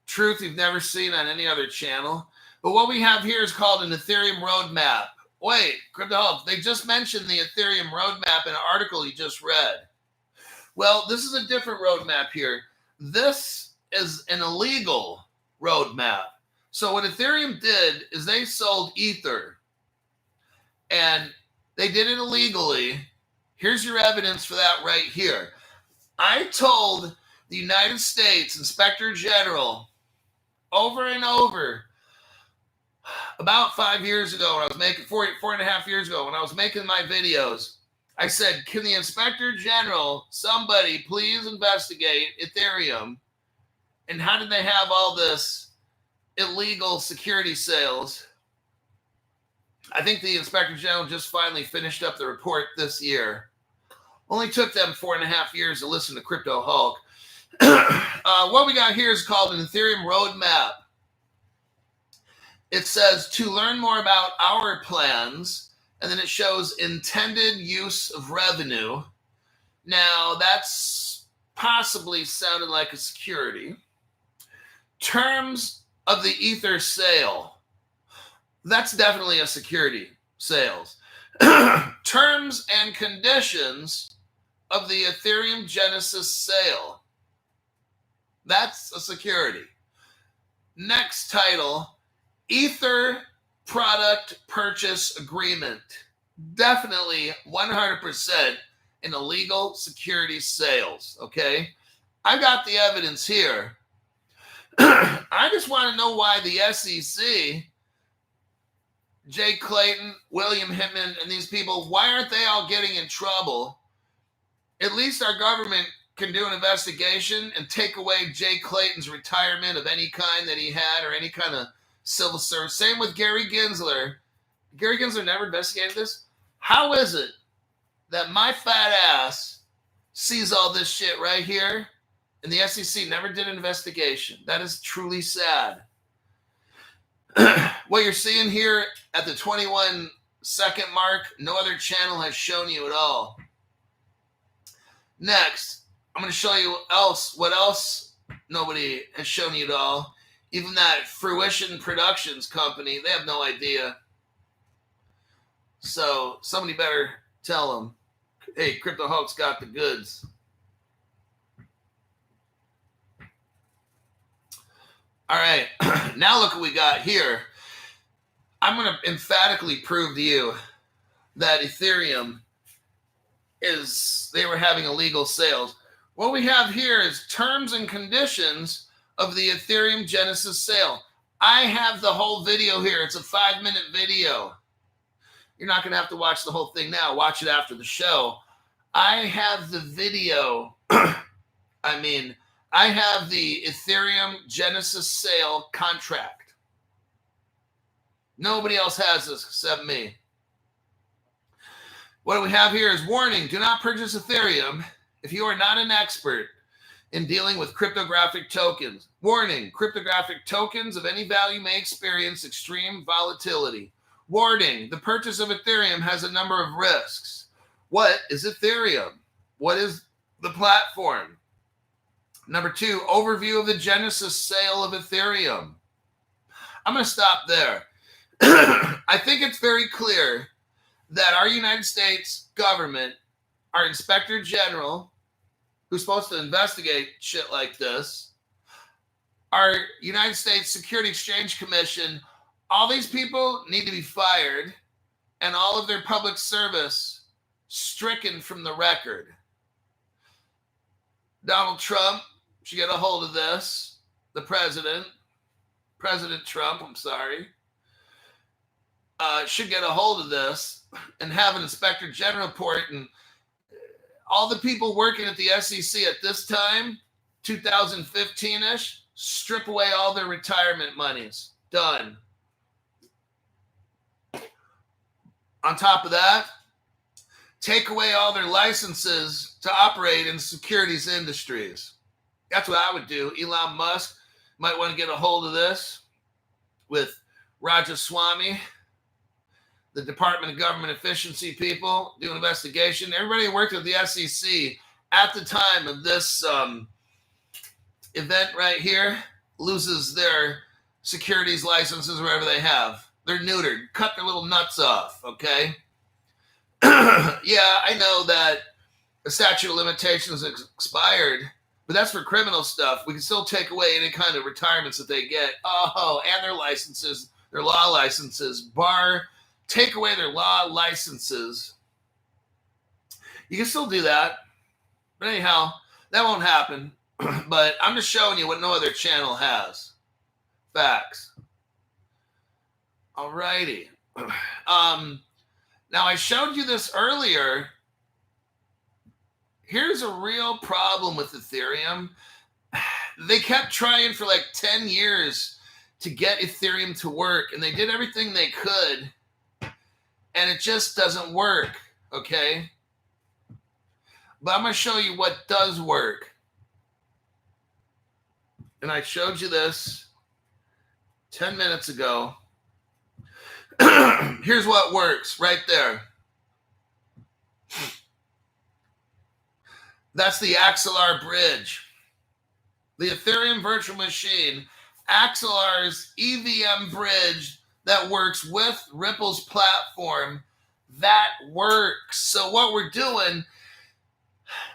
Truth you've never seen on any other channel. But what we have here is called an Ethereum roadmap. Wait, Crypto, they just mentioned the Ethereum roadmap in an article you just read. Well, this is a different roadmap here. This is an illegal roadmap. So what Ethereum did is they sold Ether, and they did it illegally. Here's your evidence for that right here. I told the United States Inspector General over and over about 5 years ago when I was making 4.5 years ago when I was making my videos. I said, can the Inspector General, somebody please investigate Ethereum? And how did they have all this illegal security sales? I think the Inspector General just finally finished up the report this year. Only took them 4.5 years to listen to Crypto Hulk. What we got here is called an Ethereum roadmap. It says to learn more about our plans, and then it shows intended use of revenue. Now, that's possibly sounded like a security. Terms of the Ether sale. That's definitely a security sales. Terms and conditions of the Ethereum Genesis sale. That's a security. Next title, Ether product purchase agreement. Definitely 100% an illegal security sales, okay? I got the evidence here. I just want to know why the SEC, Jay Clayton, William Hickman, and these people, why aren't they all getting in trouble? At least our government can do an investigation and take away Jay Clayton's retirement of any kind that he had or any kind of civil service. Same with Gary Gensler. Gary Gensler never investigated this. How is it that my fat ass sees all this shit right here and the SEC never did an investigation? That is truly sad. What you're seeing here at the 21 second mark, no other channel has shown you at all. Next, I'm going to show you what else nobody has shown you at all. Even that Fruition Productions company, they have no idea. So somebody better tell them, hey, Crypto Hulk's got the goods. All right, now look what we got here. I'm going to emphatically prove to you that Ethereum they were having illegal sales. What we have here is terms and conditions of the Ethereum Genesis sale. I have the whole video here. It's a 5-minute video. You're not going to have to watch the whole thing now. Watch it after the show. I have the video. I have the Ethereum Genesis sale contract. Nobody else has this except me. What do we have here is warning. Do not purchase Ethereum if you are not an expert in dealing with cryptographic tokens. Warning, cryptographic tokens of any value may experience extreme volatility. Warning, the purchase of Ethereum has a number of risks. What is Ethereum? What is the platform? Number 2, overview of the Genesis sale of Ethereum. I'm going to stop there. I think it's very clear that our United States government, our Inspector General, who's supposed to investigate shit like this, our United States Security Exchange Commission, all these people need to be fired and all of their public service stricken from the record. Donald Trump should get a hold of this. The President Trump, should get a hold of this and have an Inspector General report, and all the people working at the SEC at this time, 2015-ish, strip away all their retirement monies. Done. On top of that, take away all their licenses to operate in securities industries. That's what I would do. Elon Musk might want to get a hold of this with Ramaswamy, the Department of Government Efficiency people, do an investigation. Everybody who worked at the SEC at the time of this event right here loses their securities licenses wherever they have. They're neutered. Cut their little nuts off, okay? Yeah, I know that the statute of limitations expired, but that's for criminal stuff. We can still take away any kind of retirements that they get. Oh, and their licenses, their law licenses. Take away their law licenses. You can still do that. But anyhow, that won't happen. But I'm just showing you what no other channel has. Facts. All righty. Now, I showed you this earlier. Here's a real problem with Ethereum. They kept trying for like 10 years to get Ethereum to work, and they did everything they could, and it just doesn't work, okay? But I'm going to show you what does work. And I showed you this 10 minutes ago. Here's what works right there. That's the Axelar bridge. The Ethereum virtual machine, Axelar's EVM bridge that works with Ripple's platform, that works. So what we're doing,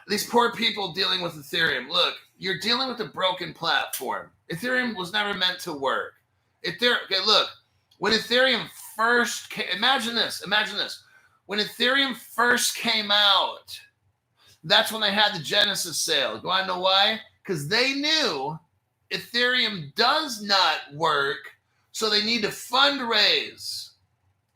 these poor people dealing with Ethereum, look, you're dealing with a broken platform. Ethereum was never meant to work. Okay, look, when Ethereum first came, imagine this. When Ethereum first came out, that's when they had the Genesis sale. You want to know why? Because they knew Ethereum does not work, so they need to fundraise.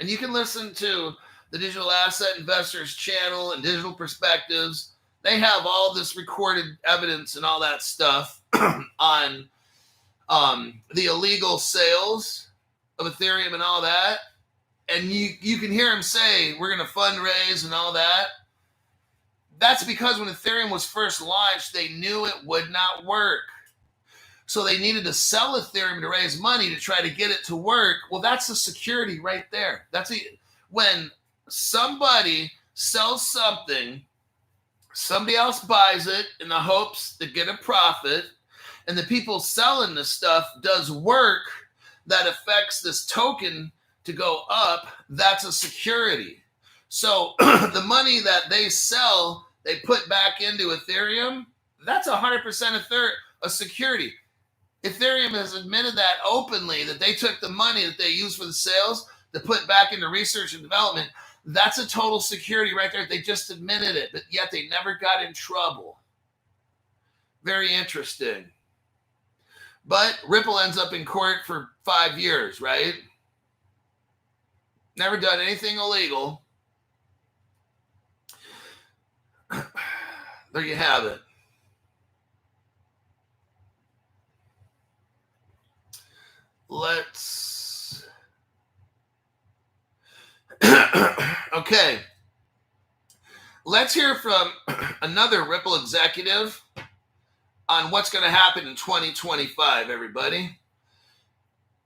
And you can listen to the Digital Asset Investors channel and Digital Perspectives. They have all this recorded evidence and all that stuff on the illegal sales of Ethereum and all that. And you can hear them say, we're going to fundraise and all that. That's because when Ethereum was first launched, they knew it would not work. So they needed to sell Ethereum to raise money to try to get it to work. Well, that's the security right there. When somebody sells something, somebody else buys it in the hopes to get a profit, and the people selling this stuff does work that affects this token to go up, that's a security. So the money that they sell, they put back into Ethereum, that's 100% a security. Ethereum has admitted that openly, that they took the money that they used for the sales to put back into research and development. That's a total security right there. They just admitted it, but yet they never got in trouble. Very interesting. But Ripple ends up in court for 5 years, right? Never done anything illegal. There you have it. Let's... Okay. Let's hear from another Ripple executive on what's going to happen in 2025, everybody.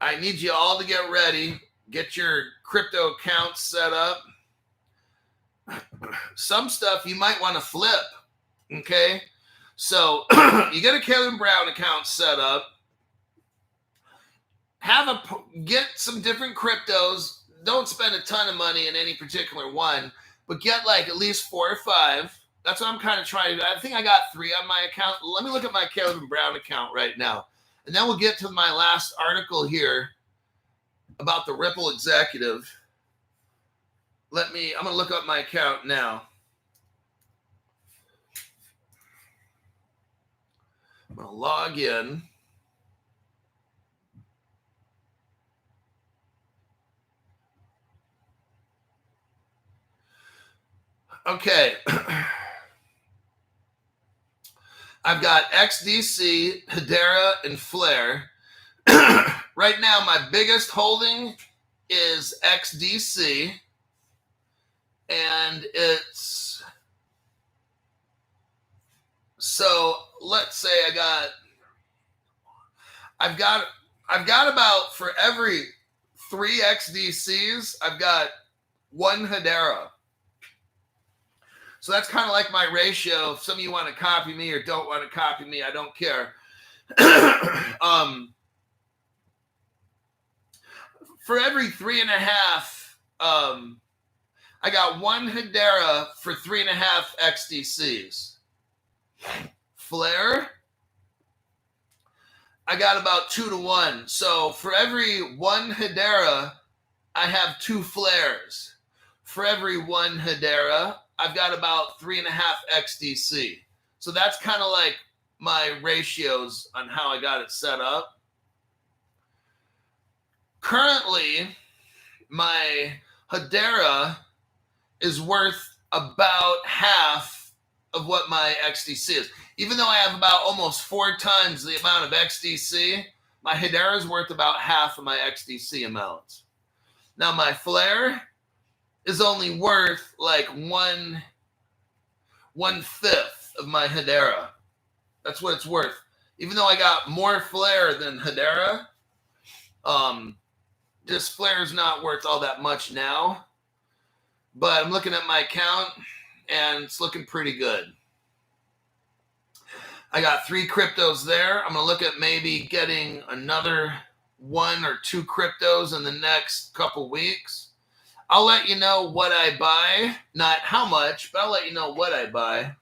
I need you all to get ready. Get your crypto accounts set up. Some stuff you might want to flip, okay? So you get a Kevin Brown account set up. Get some different cryptos. Don't spend a ton of money in any particular one, but get like at least 4 or 5. That's what I'm kind of trying to do. I think I got 3 on my account. Let me look at my Kevin Brown account right now. And then we'll get to my last article here about the Ripple executive. I'm going to look up my account now. I'm going to log in. Okay. I've got XDC, Hedera, and Flare. Right now, my biggest holding is XDC. And it's... So let's say I've got about, for every 3 XDCs, I've got 1 Hedera. So that's kind of like my ratio. If some of you want to copy me or don't want to copy me, I don't care. For every 3.5, I got 1 Hedera for 3.5 XDCs. Flare, I got about 2 to 1. So for every 1 Hedera, I have 2 flares. For every 1 Hedera, I've got about 3.5 XDC. So that's kind of like my ratios on how I got it set up. Currently, my Hedera is worth about half of what my XDC is. Even though I have about almost 4 times the amount of XDC, my Hedera is worth about half of my XDC amounts. Now, my Flare is only worth like 1/5 of my Hedera. That's what it's worth. Even though I got more Flare than Hedera, this Flare is not worth all that much now. But I'm looking at my account, and it's looking pretty good. I got 3 cryptos there. I'm going to look at maybe getting another 1 or 2 cryptos in the next couple weeks. I'll let you know what I buy. Not how much, but I'll let you know what I buy.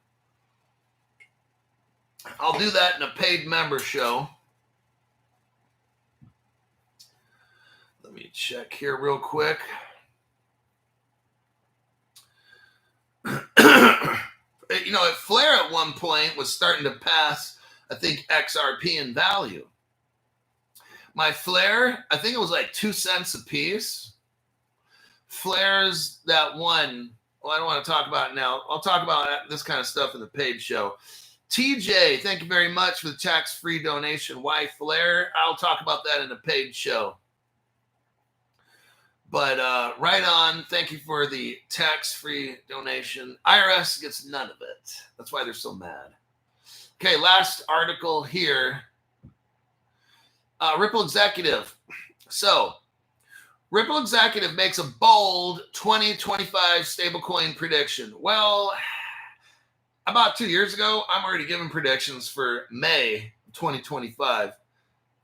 I'll do that in a paid member show. Let me check here real quick. You know, Flare at one point was starting to pass, I think, XRP in value. My Flare, I think it was like 2 cents a piece. Flares, that one, well, I don't want to talk about it now. I'll talk about this kind of stuff in the paid show. TJ, thank you very much for the tax-free donation. Why Flare? I'll talk about that in a paid show. But right on, thank you for the tax-free donation. IRS gets none of it. That's why they're so mad. Okay, last article here. Ripple Executive. So, Ripple Executive makes a bold 2025 stablecoin prediction. Well, about 2 years ago, I'm already giving predictions for May 2025.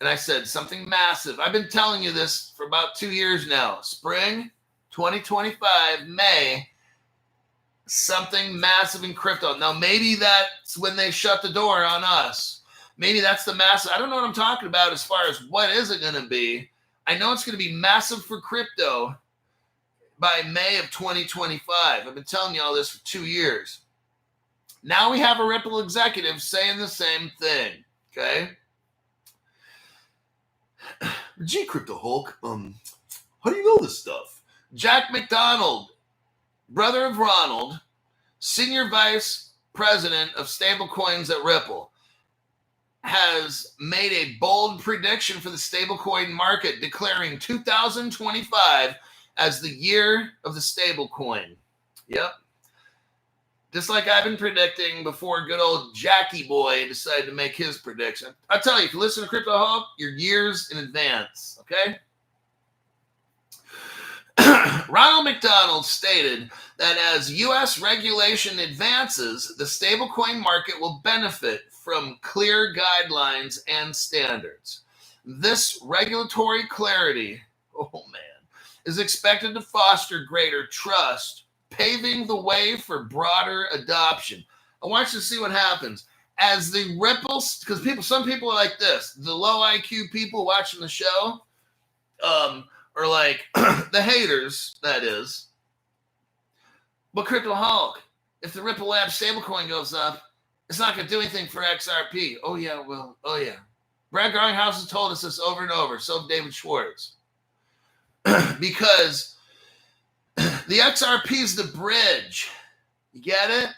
And I said something massive. I've been telling you this for about 2 years now. Spring 2025, May, something massive in crypto. Now, maybe that's when they shut the door on us. Maybe that's the massive. I don't know what I'm talking about as far as what is it going to be. I know it's going to be massive for crypto by May of 2025. I've been telling you all this for 2 years. Now we have a Ripple executive saying the same thing, okay? Gee, Crypto Hulk, how do you know this stuff? Jack McDonald, brother of Ronald, senior vice president of stablecoins at Ripple, has made a bold prediction for the stablecoin market, declaring 2025 as the year of the stablecoin. Yep. Just like I've been predicting before good old Jackie Boy decided to make his prediction. I'll tell you, if you listen to Crypto Hulk, you're years in advance, okay? Ronald McDonald stated that as U.S. regulation advances, the stablecoin market will benefit from clear guidelines and standards. This regulatory clarity, oh man, is expected to foster greater trust, paving the way for broader adoption. I want you to see what happens as the ripples, because some people are like this. The low IQ people watching the show, are like the haters, that is. But Crypto Hulk, if the Ripple Lab stablecoin goes up, it's not going to do anything for XRP. Oh yeah, well, oh yeah. Brad Garlinghouse has told us this over and over. So have David Schwartz. Because the XRP is the bridge. You get it?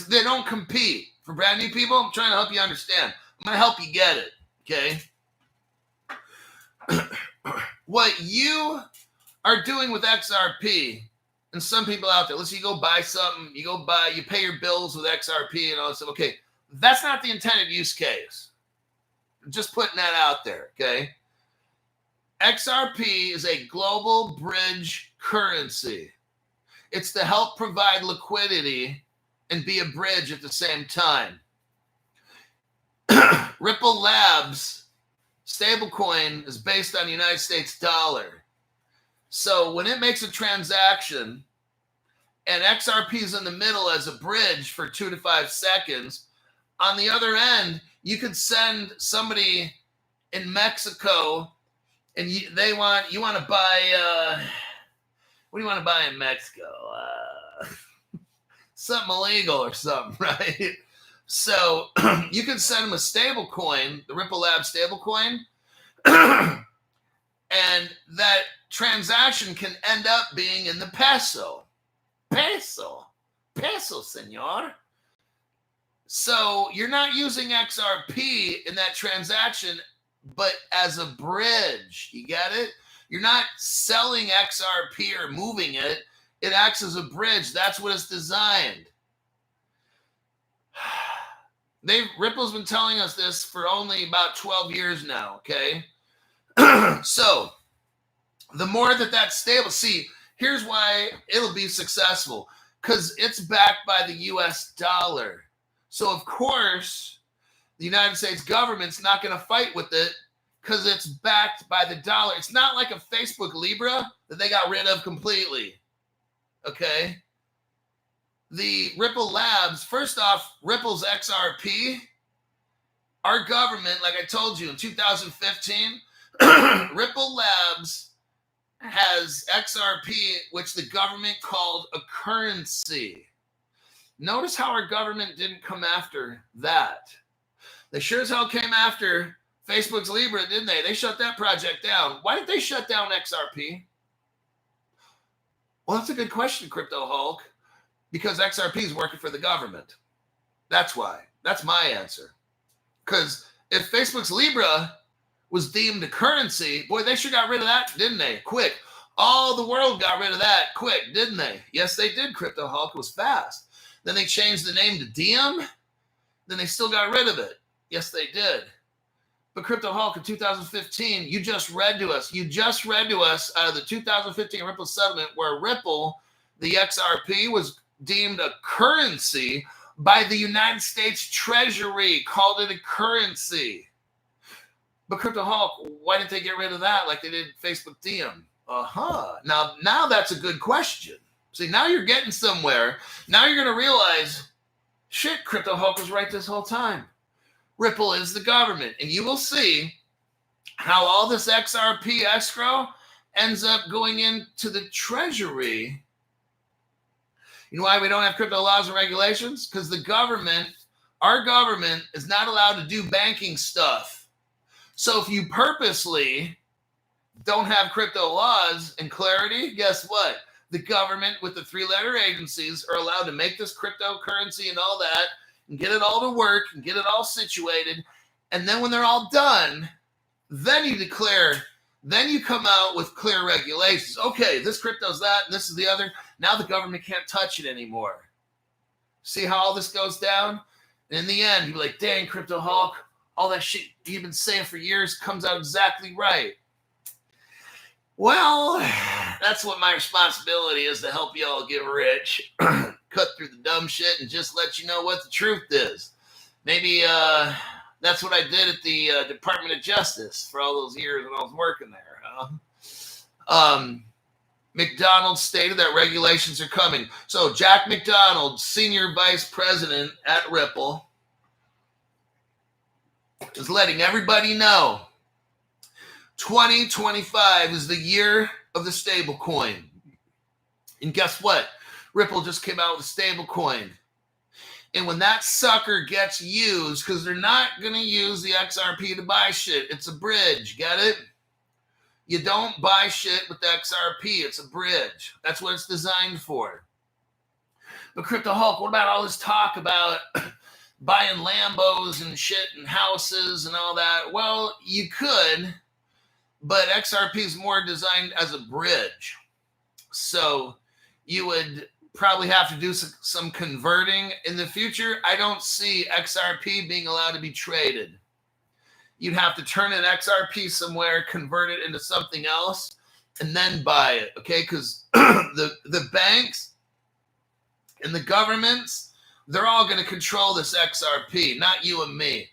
They don't compete. For brand new people, I'm trying to help you understand. I'm going to help you get it, okay? What you are doing with XRP, and some people out there, let's say you go buy something, you pay your bills with XRP and all that stuff. Okay, that's not the intended use case. Just putting that out there, okay? XRP is a global bridge currency. It's to help provide liquidity and be a bridge at the same time. Ripple Labs stablecoin is based on the United States dollar. So when it makes a transaction and XRP is in the middle as a bridge for 2 to 5 seconds, on the other end, you could send somebody in Mexico and you want to buy, what do you want to buy in Mexico? Something illegal or something, right? So you can send them a stable coin, the Ripple Lab stable coin, and that transaction can end up being in the peso. Peso, senor. So you're not using XRP in that transaction, but as a bridge. You get it? You're not selling XRP or moving it. It acts as a bridge. That's what it's designed. Ripple's been telling us this for only about 12 years now, okay? So the more that's stable, see, here's why it'll be successful, because it's backed by the US dollar. So of course, the United States government's not going to fight with it because it's backed by the dollar. It's not like a Facebook Libra that they got rid of completely, okay? The Ripple Labs, first off, Ripple's XRP, our government, like I told you, in 2015, Ripple Labs has XRP, which the government called a currency. Notice how our government didn't come after that. They sure as hell came after Facebook's Libra, didn't they? They shut that project down. Why did they shut down XRP? Well, that's a good question, Crypto Hulk. Because XRP is working for the government. That's why. That's my answer. Because if Facebook's Libra was deemed a currency, boy, they sure got rid of that, didn't they? Quick. All the world got rid of that quick, didn't they? Yes, they did, Crypto Hulk. It was fast. Then they changed the name to Diem. Then they still got rid of it. Yes, they did. But Crypto Hulk in 2015, you just read to us out of the 2015 Ripple settlement where Ripple, the XRP, was deemed a currency by the United States Treasury, called it a currency. But Crypto Hulk, why didn't they get rid of that like they did Facebook DM? Now that's a good question. See, now you're getting somewhere. Now you're going to realize, shit, Crypto Hulk was right this whole time. Ripple is the government. And you will see how all this XRP escrow ends up going into the treasury. You know why we don't have crypto laws and regulations? Because the government, our government, is not allowed to do banking stuff. So if you purposely don't have crypto laws and clarity, guess what? The government with the 3-letter agencies are allowed to make this cryptocurrency and all that and get it all to work and get it all situated. And then when they're all done, then you declare, then you come out with clear regulations. Okay, this crypto's that and this is the other. Now the government can't touch it anymore. See how all this goes down? And in the end, you're like, dang, Crypto Hulk, all that shit you've been saying for years comes out exactly right. Well, that's what my responsibility is, to help you all get rich, cut through the dumb shit, and just let you know what the truth is. Maybe that's what I did at the Department of Justice for all those years when I was working there. McDonald stated that regulations are coming. So Jack McDonald, Senior Vice President at Ripple, is letting everybody know 2025 is the year of the stable coin. And guess what? Ripple just came out with a stable coin. And when that sucker gets used, because they're not going to use the XRP to buy shit. It's a bridge. Get it? You don't buy shit with the XRP. It's a bridge. That's what it's designed for. But Crypto Hulk, what about all this talk about buying Lambos and shit and houses and all that? Well, you could, but XRP is more designed as a bridge. So you would probably have to do some converting in the future. I don't see XRP being allowed to be traded. You'd have to turn an XRP somewhere, convert it into something else, and then buy it, okay? Because the banks and the governments, they're all going to control this XRP, not you and me.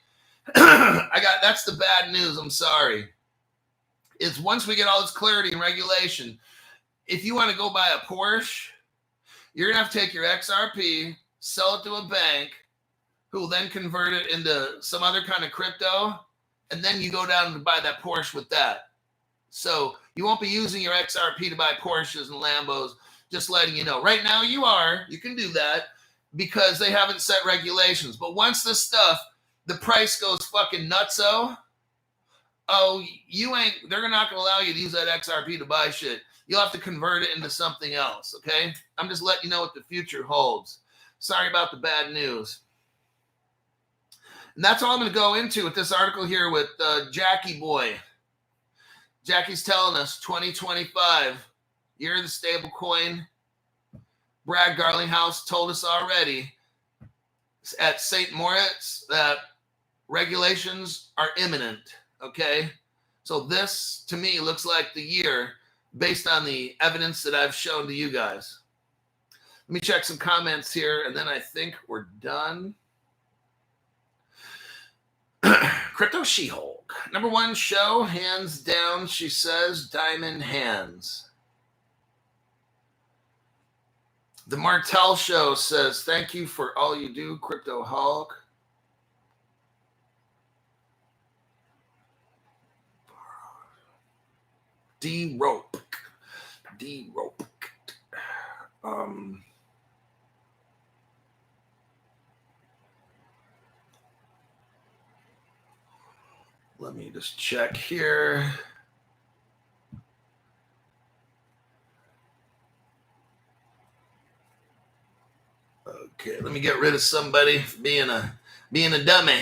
That's the bad news, I'm sorry. Is once we get all this clarity and regulation, if you want to go buy a Porsche, you're going to have to take your XRP, sell it to a bank, who will then convert it into some other kind of crypto, and then you go down to buy that Porsche with that. So you won't be using your XRP to buy Porsches and Lambos, just letting you know. Right now you can do that because they haven't set regulations. But once this stuff, the price goes fucking nutso, they're not going to allow you to use that XRP to buy shit. You'll have to convert it into something else, okay? I'm just letting you know what the future holds. Sorry about the bad news. And that's all I'm going to go into with this article here with Jackie Boy. Jackie's telling us 2025, year of the stable coin. Brad Garlinghouse told us already at St. Moritz that regulations are imminent, okay? So this, to me, looks like the year based on the evidence that I've shown to you guys. Let me check some comments here, and then I think we're done. Crypto She-Hulk. #1 show, hands down, she says, Diamond Hands. The Martell Show says, thank you for all you do, Crypto Hulk. D-Rope. Let me just check here. Okay, let me get rid of somebody for being a dummy.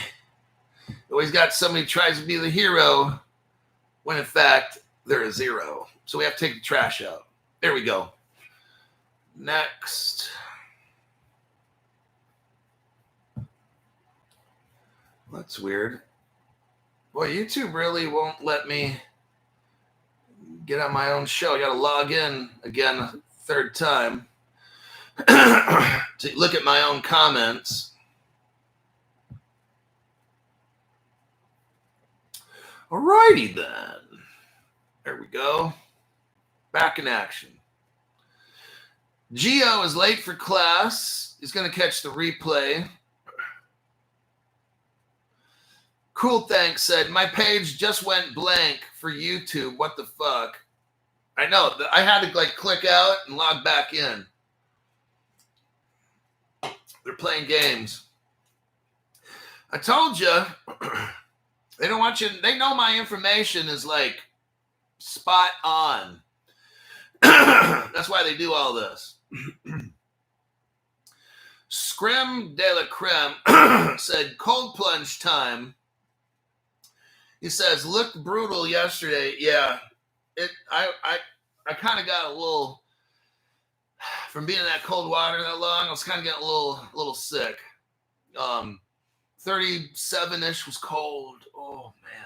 Always got somebody who tries to be the hero when in fact they're a zero. So we have to take the trash out. There we go. Next. That's weird. Boy, YouTube really won't let me get on my own show. You got to log in again a third time to look at my own comments. Alrighty then. There we go. Back in action. Gio is late for class. He's going to catch the replay. Cool Thanks said, my page just went blank for YouTube. What the fuck? I know. I had to click out and log back in. They're playing games. I told you, they don't want you. They know my information is spot on. That's why they do all this. Scrim de la Creme said, cold plunge time. He says, looked brutal yesterday. Yeah, I kind of got a little, from being in that cold water that long, I was kind of getting a little sick. 37-ish was cold. Oh, man.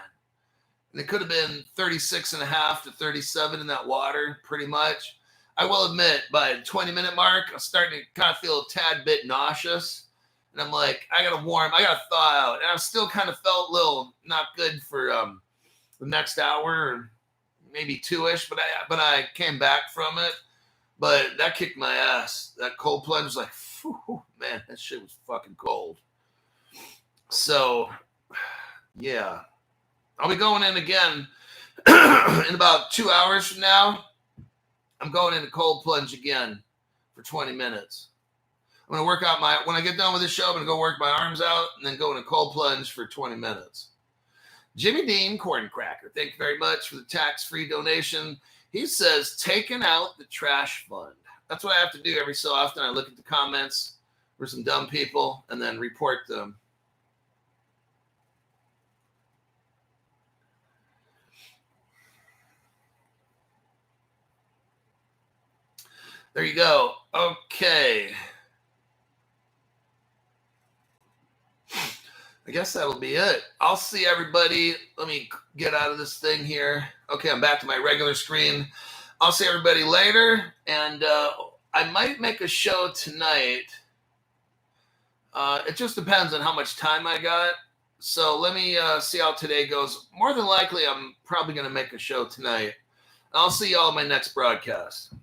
And it could have been 36.5 to 37 in that water, pretty much. I will admit, by the 20-minute mark, I was starting to kind of feel a tad bit nauseous. And I'm like, I got to thaw out. And I still kind of felt a little not good for the next hour, or maybe 2-ish, but I came back from it. But that kicked my ass. That cold plunge was like, whew, man, that shit was fucking cold. So, yeah. I'll be going in again in about 2 hours from now. I'm going into cold plunge again for 20 minutes. I'm going to work out when I get done with this show, I'm going to go work my arms out and then go into cold plunge for 20 minutes. Jimmy Dean Corncracker, thank you very much for the tax-free donation. He says, taking out the trash fund. That's what I have to do every so often. I look at the comments for some dumb people and then report them. There you go. Okay. I guess that'll be it. I'll see everybody. Let me get out of this thing here. Okay, I'm back to my regular screen. I'll see everybody later. And I might make a show tonight. It just depends on how much time I got. So let me see how today goes. More than likely, I'm probably going to make a show tonight. I'll see y'all in my next broadcast.